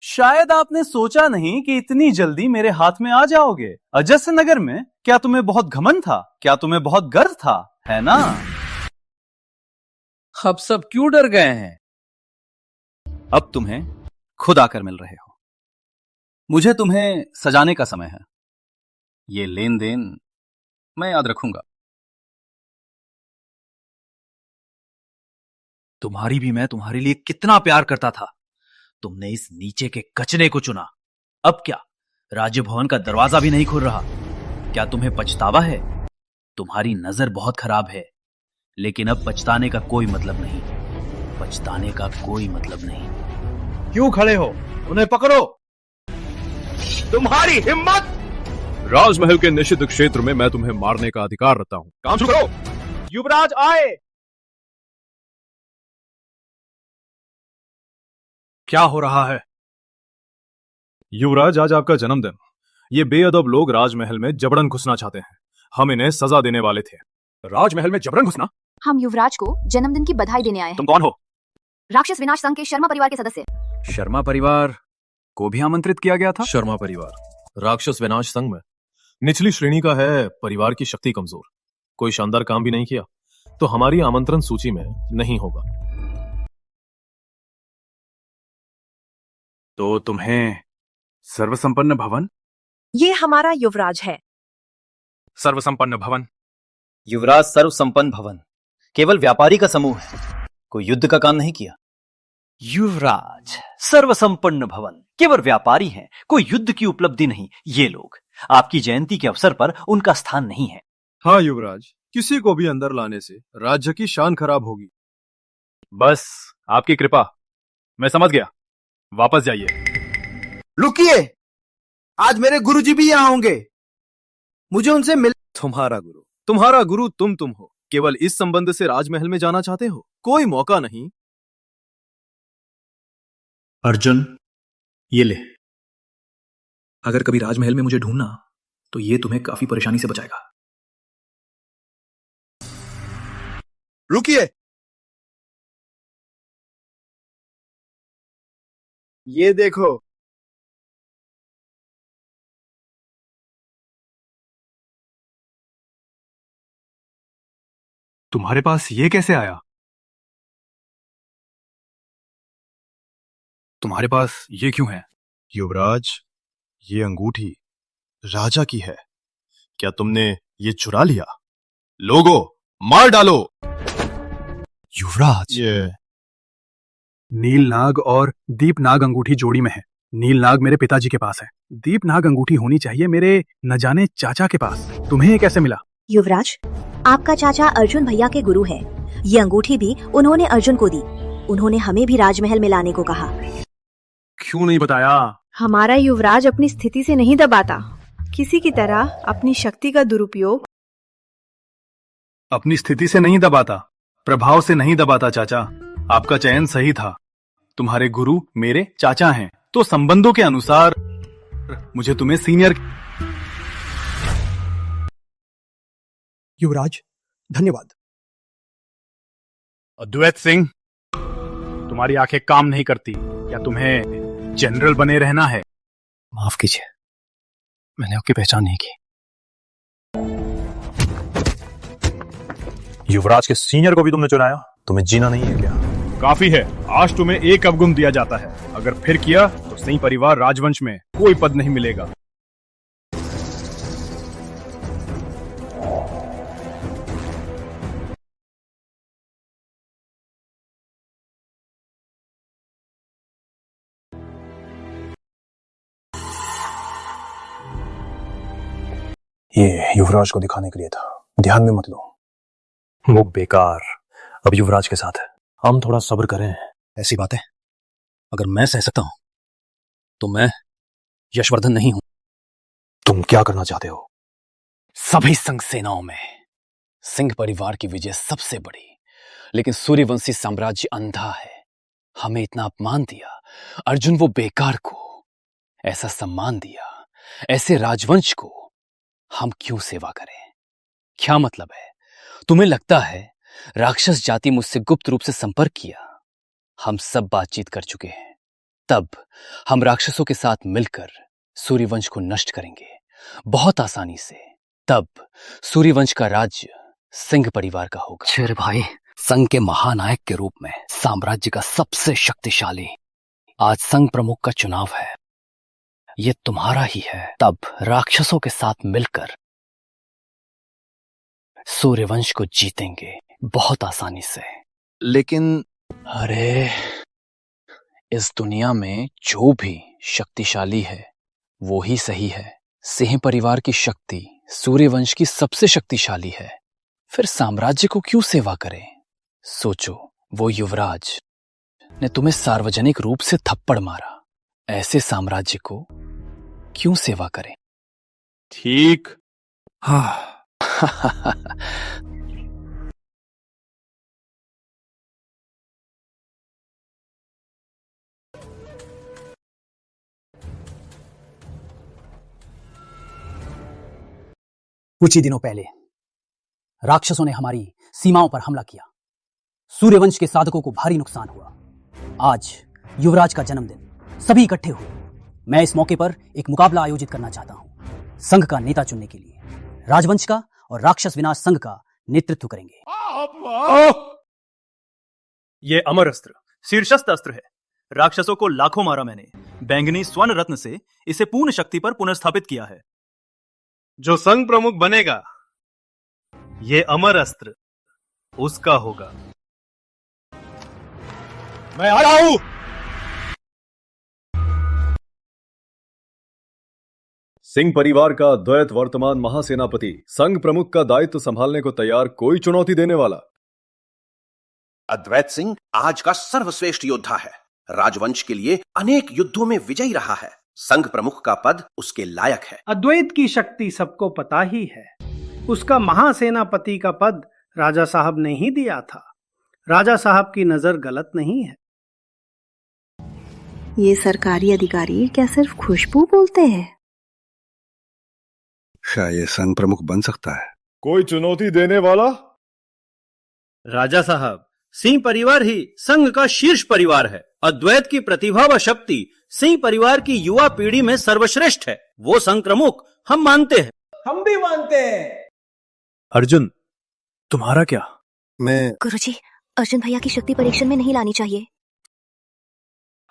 शायद आपने सोचा नहीं कि इतनी जल्दी मेरे हाथ में आ जाओगे। अजस्य नगर में क्या तुम्हें बहुत घमंड था? क्या तुम्हें बहुत गर्व था, है ना? अब सब क्यों डर गए हैं? अब तुम्हें खुद आकर मिल रहे हो। मुझे तुम्हें सजाने का समय है। ये लेन देन मैं याद रखूंगा। तुम्हारी भी मैं तुम्हारे लिए कितना प्यार करता था। तुमने इस नीचे के कचरे को चुना। अब क्या राज्य भवन का दरवाजा भी नहीं खुल रहा? क्या तुम्हें पछतावा है? तुम्हारी नजर बहुत खराब है, लेकिन अब पछताने का कोई मतलब नहीं। पछताने का कोई मतलब नहीं। क्यों खड़े हो? उन्हें पकड़ो। तुम्हारी हिम्मत! राजमहल के निषिद्ध क्षेत्र में मैं तुम्हें मारने का अधिकार रखता हूं। काम शुरू करो। युवराज आए। क्या हो रहा है? युवराज, आज आपका जन्मदिन। ये बेअदब लोग राजमहल में जबरन घुसना चाहते हैं। हम इन्हें सजा देने वाले थे। राजमहल में जबरन घुसना? हम युवराज को जन्मदिन की बधाई देने आए हैं। तुम कौन हो? राक्षस विनाश संघ के शर्मा परिवार के सदस्य। शर्मा परिवार को भी आमंत्रित किया गया था? शर्मा परिवार राक्षस विनाश संघ में निचली श्रेणी का है। परिवार की शक्ति कमजोर, कोई शानदार काम भी नहीं किया तो हमारी आमंत्रण सूची में नहीं होगा। तो तुम्हें सर्वसंपन्न भवन? ये हमारा युवराज है। सर्वसंपन्न भवन? युवराज सर्वसंपन्न भवन केवल व्यापारी का समूह है, कोई युद्ध का काम नहीं किया। युवराज सर्वसंपन्न भवन केवल व्यापारी हैं, कोई युद्ध की उपलब्धि नहीं। ये लोग आपकी जयंती के अवसर पर उनका स्थान नहीं है। हाँ युवराज, किसी को भी अंदर लाने से राज्य की शान खराब होगी। बस आपकी कृपा। मैं समझ गया, वापस जाइए। रुकिए, आज मेरे गुरुजी भी यहाँ होंगे। मुझे उनसे मिल। तुम्हारा गुरु तुम हो। केवल इस संबंध से राजमहल में जाना चाहते हो? कोई मौका नहीं। अर्जुन, ये ले। अगर कभी राजमहल में मुझे ढूंढना तो ये तुम्हें काफी परेशानी से बचाएगा। रुकिए, ये देखो। तुम्हारे पास ये कैसे आया? तुम्हारे पास ये क्यों है? युवराज, ये अंगूठी राजा की है। क्या तुमने ये चुरा लिया? लोगों, मार डालो। युवराज, ये नीलनाग और दीपनाग अंगूठी जोड़ी में है। नीलनाग मेरे पिताजी के पास है, दीपनाग अंगूठी होनी चाहिए मेरे न जाने चाचा के पास। तुम्हें ये कैसे मिला? युवराज, आपका चाचा अर्जुन भैया के गुरु है। ये अंगूठी भी उन्होंने अर्जुन को दी। उन्होंने हमें भी राजमहल में लाने को कहा। क्यों नहीं बताया? हमारा युवराज अपनी स्थिति से नहीं दबाता। किसी की तरह अपनी शक्ति का दुरुपयोग अपनी स्थिति से नहीं दबाता, प्रभाव से नहीं दबाता। चाचा, आपका चयन सही था। तुम्हारे गुरु मेरे चाचा हैं, तो संबंधों के अनुसार मुझे तुम्हें सीनियर। युवराज, धन्यवाद। अद्वैत सिंह, तुम्हारी आंखें काम नहीं करती। क्या तुम्हें जनरल बने रहना है? माफ कीजिए, मैंने आपकी पहचान नहीं की। युवराज के सीनियर को भी तुमने चुनाया? तुम्हें जीना नहीं है क्या? काफी है, आज तुम्हें एक अवगुण दिया जाता है। अगर फिर किया तो सिंह परिवार राजवंश में कोई पद नहीं मिलेगा। ये युवराज को दिखाने के लिए था, ध्यान में मत लो। वो बेकार अब युवराज के साथ है। हम थोड़ा सब्र करें। ऐसी बात है, अगर मैं सह सकता हूं तो मैं यशवर्धन नहीं हूं। तुम क्या करना चाहते हो? सभी संघ सेनाओं में सिंह परिवार की विजय सबसे बड़ी, लेकिन सूर्यवंशी साम्राज्य अंधा है। हमें इतना अपमान दिया, अर्जुन वो बेकार को ऐसा सम्मान दिया, ऐसे राजवंश को हम क्यों सेवा करें? क्या मतलब है? तुम्हें लगता है राक्षस जाति मुझसे गुप्त रूप से संपर्क किया। हम सब बातचीत कर चुके हैं। तब हम राक्षसों के साथ मिलकर सूर्यवंश को नष्ट करेंगे, बहुत आसानी से। तब सूर्यवंश का राज्य सिंह परिवार का होगा। शेर भाई, संघ के महानायक के रूप में साम्राज्य का सबसे शक्तिशाली आज संघ प्रमुख का चुनाव है। ये तुम्हारा ही है। तब राक्षसों के साथ मिलकर सूर्यवंश को जीतेंगे बहुत आसानी से। लेकिन अरे, इस दुनिया में जो भी शक्तिशाली है वो ही सही है। सिंह परिवार की शक्ति सूर्यवंश की सबसे शक्तिशाली है। फिर साम्राज्य को क्यों सेवा करें? सोचो, वो युवराज ने तुम्हें सार्वजनिक रूप से थप्पड़ मारा। ऐसे साम्राज्य को क्यों सेवा करें? ठीक। हाँ। कुछ ही दिनों पहले राक्षसों ने हमारी सीमाओं पर हमला किया। सूर्यवंश के साधकों को भारी नुकसान हुआ। आज युवराज का जन्मदिन, सभी इकट्ठे हुए। मैं इस मौके पर एक मुकाबला आयोजित करना चाहता हूं। संघ का नेता चुनने के लिए राजवंश का और राक्षस विनाश संघ का नेतृत्व करेंगे। ये अमर अस्त्र शीर्षस्थ अस्त्र है। राक्षसों को लाखों मारा मैंने। बैंगनी स्वर्ण रत्न से इसे पूर्ण शक्ति पर पुनर्स्थापित किया है। जो संघ प्रमुख बनेगा, ये अमर अस्त्र उसका होगा। मैं आ रहा हूं। सिंह परिवार का द्वैत वर्तमान महासेनापति संघ प्रमुख का दायित्व संभालने को तैयार कोई चुनौती देने वाला? अद्वैत सिंह आज का सर्वश्रेष्ठ योद्धा है। राजवंश के लिए अनेक युद्धों में विजयी रहा है। संघ प्रमुख का पद उसके लायक है। अद्वैत की शक्ति सबको पता ही है। उसका महासेनापति का पद राजा साहब ने ही दिया था। राजा साहब की नजर गलत नहीं है। ये सरकारी अधिकारी क्या सिर्फ खुशबू बोलते हैं? क्या ये संघ प्रमुख बन सकता है? कोई चुनौती देने वाला? राजा साहब, सिंह परिवार ही संघ का शीर्ष परिवार है। अद्वैत की प्रतिभा व शक्ति सिंह परिवार की युवा पीढ़ी में सर्वश्रेष्ठ है। वो संघ प्रमुख हम मानते हैं। हम भी मानते हैं। अर्जुन, तुम्हारा क्या? मैं गुरुजी, अर्जुन भैया की शक्ति परीक्षण में नहीं लानी चाहिए।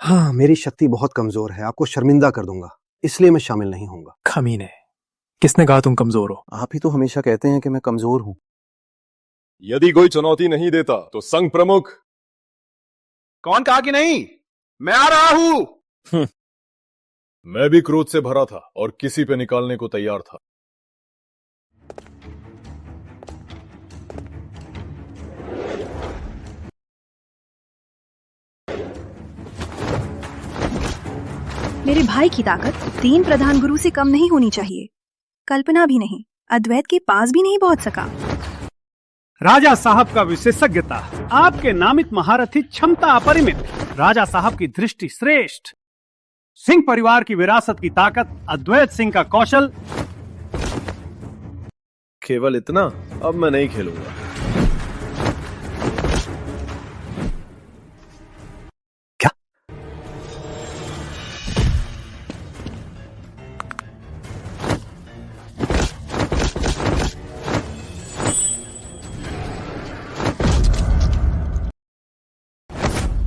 हाँ, मेरी शक्ति बहुत कमजोर है। आपको शर्मिंदा कर दूंगा, इसलिए मैं शामिल नहीं होऊंगा। खमीने, किसने कहा तुम कमजोर हो? आप ही तो हमेशा कहते हैं कि मैं कमजोर हूं। यदि कोई चुनौती नहीं देता तो संघ प्रमुख। कौन कहा कि नहीं? मैं आ रहा हूं। मैं भी क्रोध से भरा था और किसी पे निकालने को तैयार था। मेरे भाई की ताकत 3 प्रधान गुरु से कम नहीं होनी चाहिए। कल्पना भी नहीं, अद्वैत के पास भी नहीं पहुंच सका। राजा साहब का विशेषज्ञता, आपके नामित महारथी क्षमता अपरिमित, राजा साहब की दृष्टि श्रेष्ठ, सिंह परिवार की विरासत की ताकत, अद्वैत सिंह का कौशल। केवल इतना? अब मैं नहीं खेलूंगा।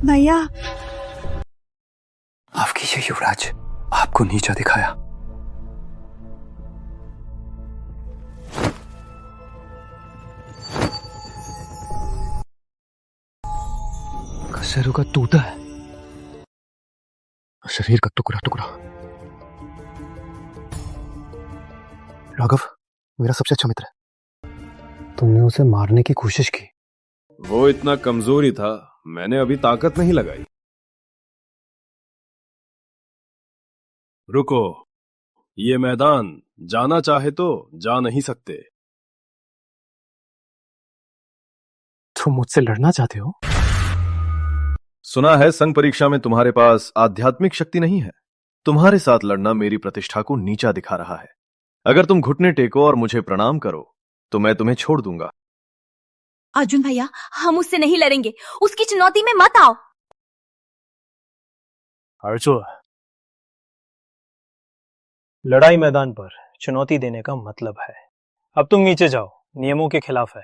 भैया, माफ कीजिए युवराज, आपको नीचा दिखाया। कसरों का तूता है, शरीर का टुकड़ा टुकड़ा। राघव मेरा सबसे अच्छा मित्र है। तुमने उसे मारने की कोशिश की। वो इतना कमजोर ही था, मैंने अभी ताकत नहीं लगाई। रुको, ये मैदान जाना चाहे तो जा नहीं सकते। तुम मुझसे लड़ना चाहते हो? सुना है संघ परीक्षा में तुम्हारे पास आध्यात्मिक शक्ति नहीं है। तुम्हारे साथ लड़ना मेरी प्रतिष्ठा को नीचा दिखा रहा है। अगर तुम घुटने टेको और मुझे प्रणाम करो तो मैं तुम्हें छोड़ दूंगा। अर्जुन भैया, हम उससे नहीं लड़ेंगे, उसकी चुनौती में मत आओ। अर्जुन, लड़ाई मैदान पर चुनौती देने का मतलब है। अब तुम नीचे जाओ, नियमों के खिलाफ है।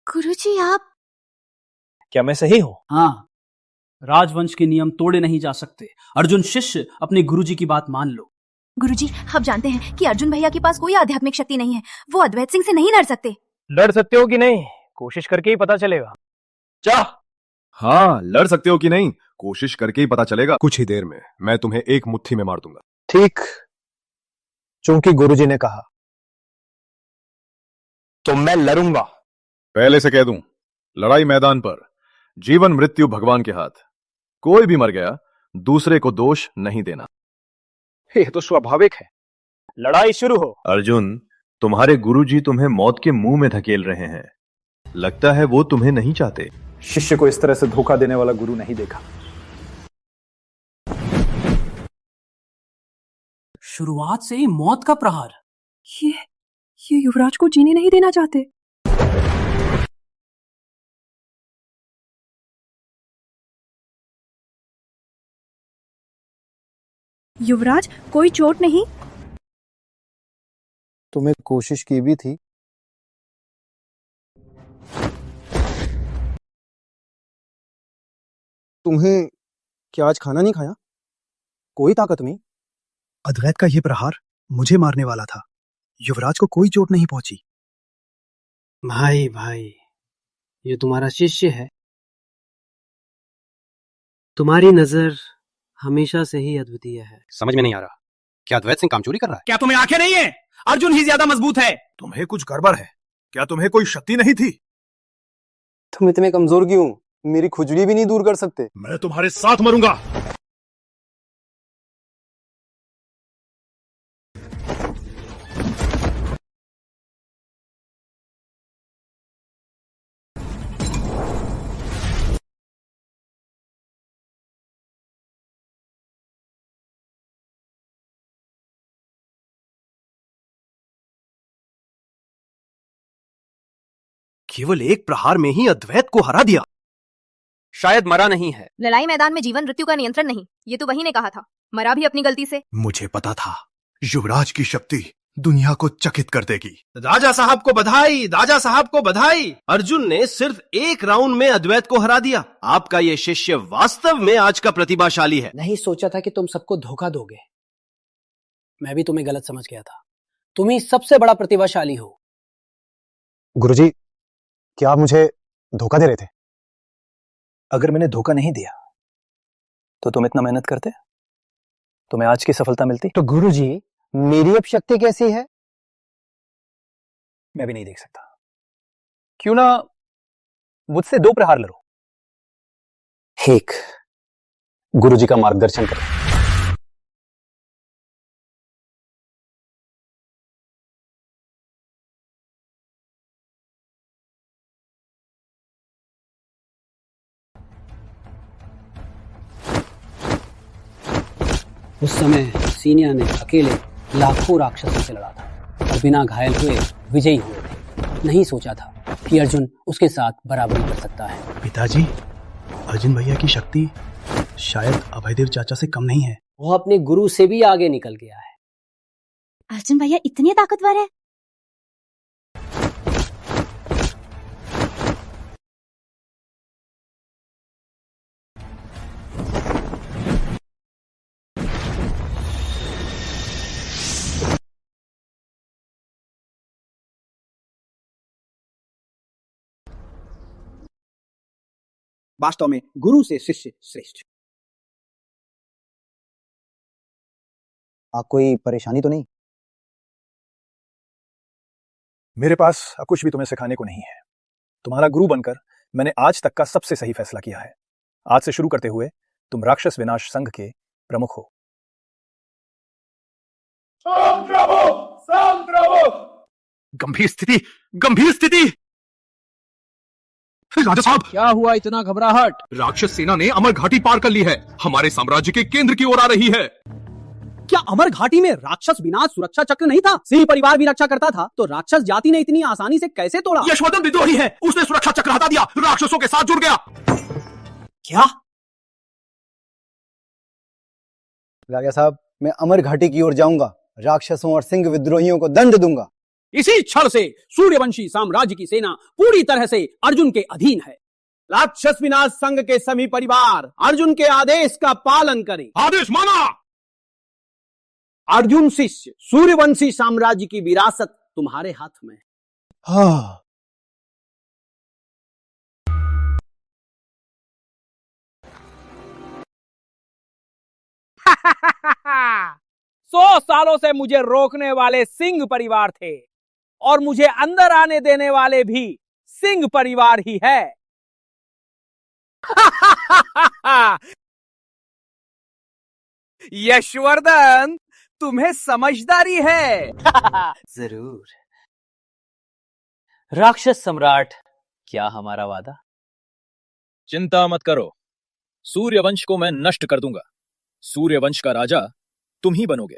गुरुजी आप। क्या मैं सही हूं? हाँ, राजवंश के नियम तोड़े नहीं जा सकते। अर्जुन शिष्य, अपने गुरुजी की बात मान लो। गुरुजी, हम जानते हैं कि अर्जुन भैया के पास कोई आध्यात्मिक शक्ति नहीं है, वो अद्वैत सिंह से नहीं लड़ सकते। लड़ सकते हो कि नहीं, कोशिश करके ही पता चलेगा। जा। हाँ, लड़ सकते हो कि नहीं, कोशिश करके ही पता चलेगा। कुछ ही देर में मैं तुम्हें एक मुट्ठी में मार दूंगा। ठीक, चूंकि गुरुजी ने कहा तो मैं लड़ूंगा। पहले से कह दूं, लड़ाई मैदान पर जीवन मृत्यु भगवान के हाथ। कोई भी मर गया, दूसरे को दोष नहीं देना। ये तो स्वाभाविक है। लड़ाई शुरू हो। अर्जुन, तुम्हारे गुरुजी तुम्हें मौत के मुंह में धकेल रहे हैं। लगता है वो तुम्हें नहीं चाहते। शिष्य को इस तरह से धोखा देने वाला गुरु नहीं देखा। शुरुआत से ही मौत का प्रहार। ये युवराज को जीने नहीं देना चाहते। युवराज, कोई चोट नहीं? तुम्हें कोशिश की भी थी। तुम्हें क्या आज खाना नहीं खाया? कोई ताकत नहीं। अद्वैत का यह प्रहार मुझे मारने वाला था। युवराज को कोई चोट नहीं पहुंची। भाई भाई, ये तुम्हारा शिष्य है। तुम्हारी नजर हमेशा से ही अद्वितीय है। समझ में नहीं आ रहा, क्या अद्वैत सिंह कामचोरी कर रहा है? क्या तुम्हें आंखें नहीं है? अर्जुन ही ज्यादा मजबूत है। तुम्हें कुछ गड़बड़ है क्या? तुम्हें कोई शक्ति नहीं थी? तुम इतने कमजोर क्यों? मेरी खुजली भी नहीं दूर कर सकते। मैं तुम्हारे साथ मरूंगा। केवल एक प्रहार में ही अद्वैत को हरा दिया। शायद मरा नहीं है। लड़ाई मैदान में जीवन मृत्यु का नियंत्रण नहीं, ये तो वही ने कहा था। मरा भी अपनी गलती से। मुझे पता था युवराज की शक्ति दुनिया को चकित कर देगी। राजा साहब को बधाई, राजा साहब को बधाई। अर्जुन ने सिर्फ एक राउंड में अद्वैत को हरा दिया। आपका ये शिष्य वास्तव में आज का प्रतिभाशाली है। नहीं सोचा था कि तुम सबको धोखा दोगे। मैं भी तुम्हें गलत समझ गया था। तुम ही सबसे बड़ा प्रतिभाशाली हो। गुरुजी, क्या आप मुझे धोखा दे रहे थे? अगर मैंने धोखा नहीं दिया तो तुम इतना मेहनत करते, तुम्हें आज की सफलता मिलती। तो गुरुजी, मेरी अब शक्ति कैसी है? मैं भी नहीं देख सकता। क्यों ना मुझसे 2 प्रहार लड़ो। एक, गुरुजी का मार्गदर्शन करो। उस समय सीनिया ने अकेले लाखों राक्षसों से लड़ा था और बिना घायल हुए विजयी हुए थे। नहीं सोचा था कि अर्जुन उसके साथ बराबरी कर सकता है। पिताजी, अर्जुन भैया की शक्ति शायद अभयदेव चाचा से कम नहीं है। वो अपने गुरु से भी आगे निकल गया है। अर्जुन भैया इतने ताकतवर है? वास्तव में गुरु से शिष्य श्रेष्ठ। आप कोई परेशानी तो नहीं? मेरे पास कुछ भी तुम्हें सिखाने को नहीं है। तुम्हारा गुरु बनकर मैंने आज तक का सबसे सही फैसला किया है। आज से शुरू करते हुए तुम राक्षस विनाश संघ के प्रमुख हो। गंभीर स्थिति, गंभीर स्थिति। राजा साहब, क्या हुआ इतना घबराहट? राक्षस सेना ने अमर घाटी पार कर ली है, हमारे साम्राज्य के केंद्र की ओर आ रही है। क्या अमर घाटी में राक्षस विनाश सुरक्षा चक्र नहीं था? सिंह परिवार भी रक्षा करता था, तो राक्षस जाति ने इतनी आसानी से कैसे तोड़ा? यशवर्धन विद्रोही है, उसने सुरक्षा चक्र हटा दिया, राक्षसों के साथ जुड़ गया। क्या? राजा साहब, मैं अमर घाटी की ओर जाऊंगा, राक्षसों और सिंह विद्रोहियों को दंड दूंगा। इसी क्षण से सूर्यवंशी साम्राज्य की सेना पूरी तरह से अर्जुन के अधीन है। राक्षस विनाश संघ के सभी परिवार अर्जुन के आदेश का पालन करें। आदेश माना। अर्जुन शिष्य, सूर्यवंशी साम्राज्य की विरासत तुम्हारे हाथ में। हाँ। सौ सालों से मुझे रोकने वाले सिंह परिवार थे और मुझे अंदर आने देने वाले भी सिंह परिवार ही है। यशवर्धन, तुम्हें समझदारी है। जरूर। राक्षस सम्राट, क्या हमारा वादा? चिंता मत करो, सूर्यवंश को मैं नष्ट कर दूंगा। सूर्यवंश का राजा तुम ही बनोगे।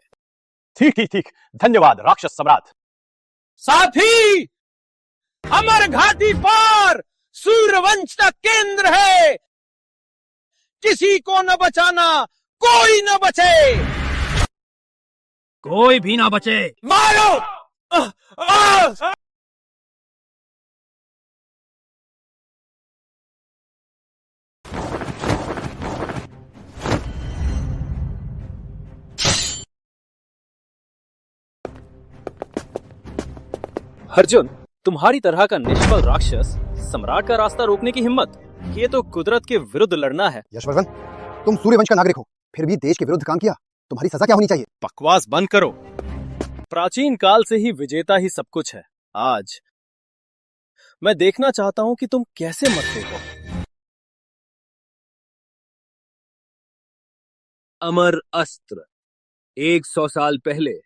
ठीक ठीक ठीक, धन्यवाद राक्षस सम्राट। साथी, अमर घाटी पर सूर्यवंश का केंद्र है। किसी को न बचाना, कोई न बचे। कोई भी ना बचे। मारो! अर्जुन, तुम्हारी तरह का निष्फल राक्षस सम्राट का रास्ता रोकने की हिम्मत, ये तो कुदरत के विरुद्ध लड़ना है। यशवर्धन, तुम सूर्यवंश का नागरिक हो, फिर भी देश के विरुद्ध काम किया, तुम्हारी सजा क्या होनी चाहिए? बकवास बंद करो। प्राचीन काल से ही विजेता ही सब कुछ है। आज मैं देखना चाहता हूं कि तुम कैसे मरते हो। अमर अस्त्र। 100 साल पहले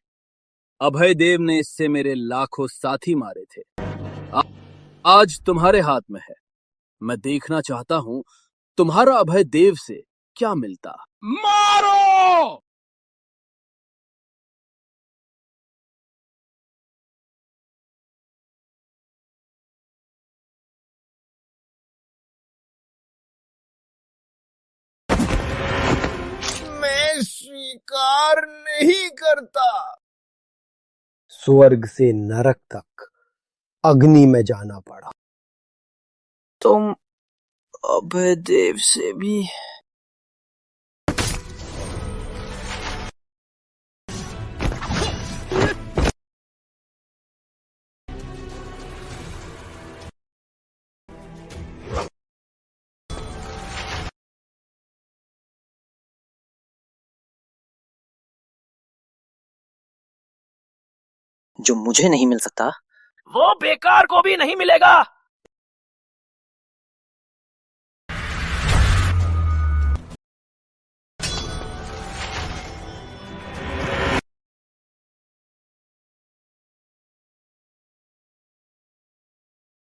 अभय देव ने इससे मेरे लाखों साथी मारे थे। आज तुम्हारे हाथ में है। मैं देखना चाहता हूं तुम्हारा अभय देव से क्या मिलता। मारो! मैं स्वीकार नहीं करता। स्वर्ग से नरक तक अग्नि में जाना पड़ा। तुम अभय देव से भी। जो मुझे नहीं मिल सकता, वो बेकार को भी नहीं मिलेगा।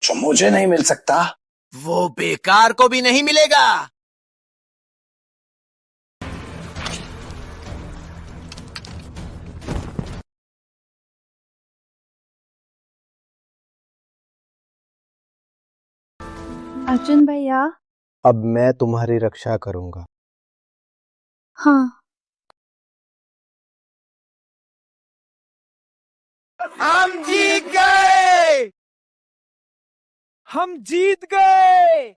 जो मुझे नहीं मिल सकता, वो बेकार को भी नहीं मिलेगा। अर्जुन भैया। अब मैं तुम्हारी रक्षा करूंगा। हाँ। हम जीत गए! हम जीत गए!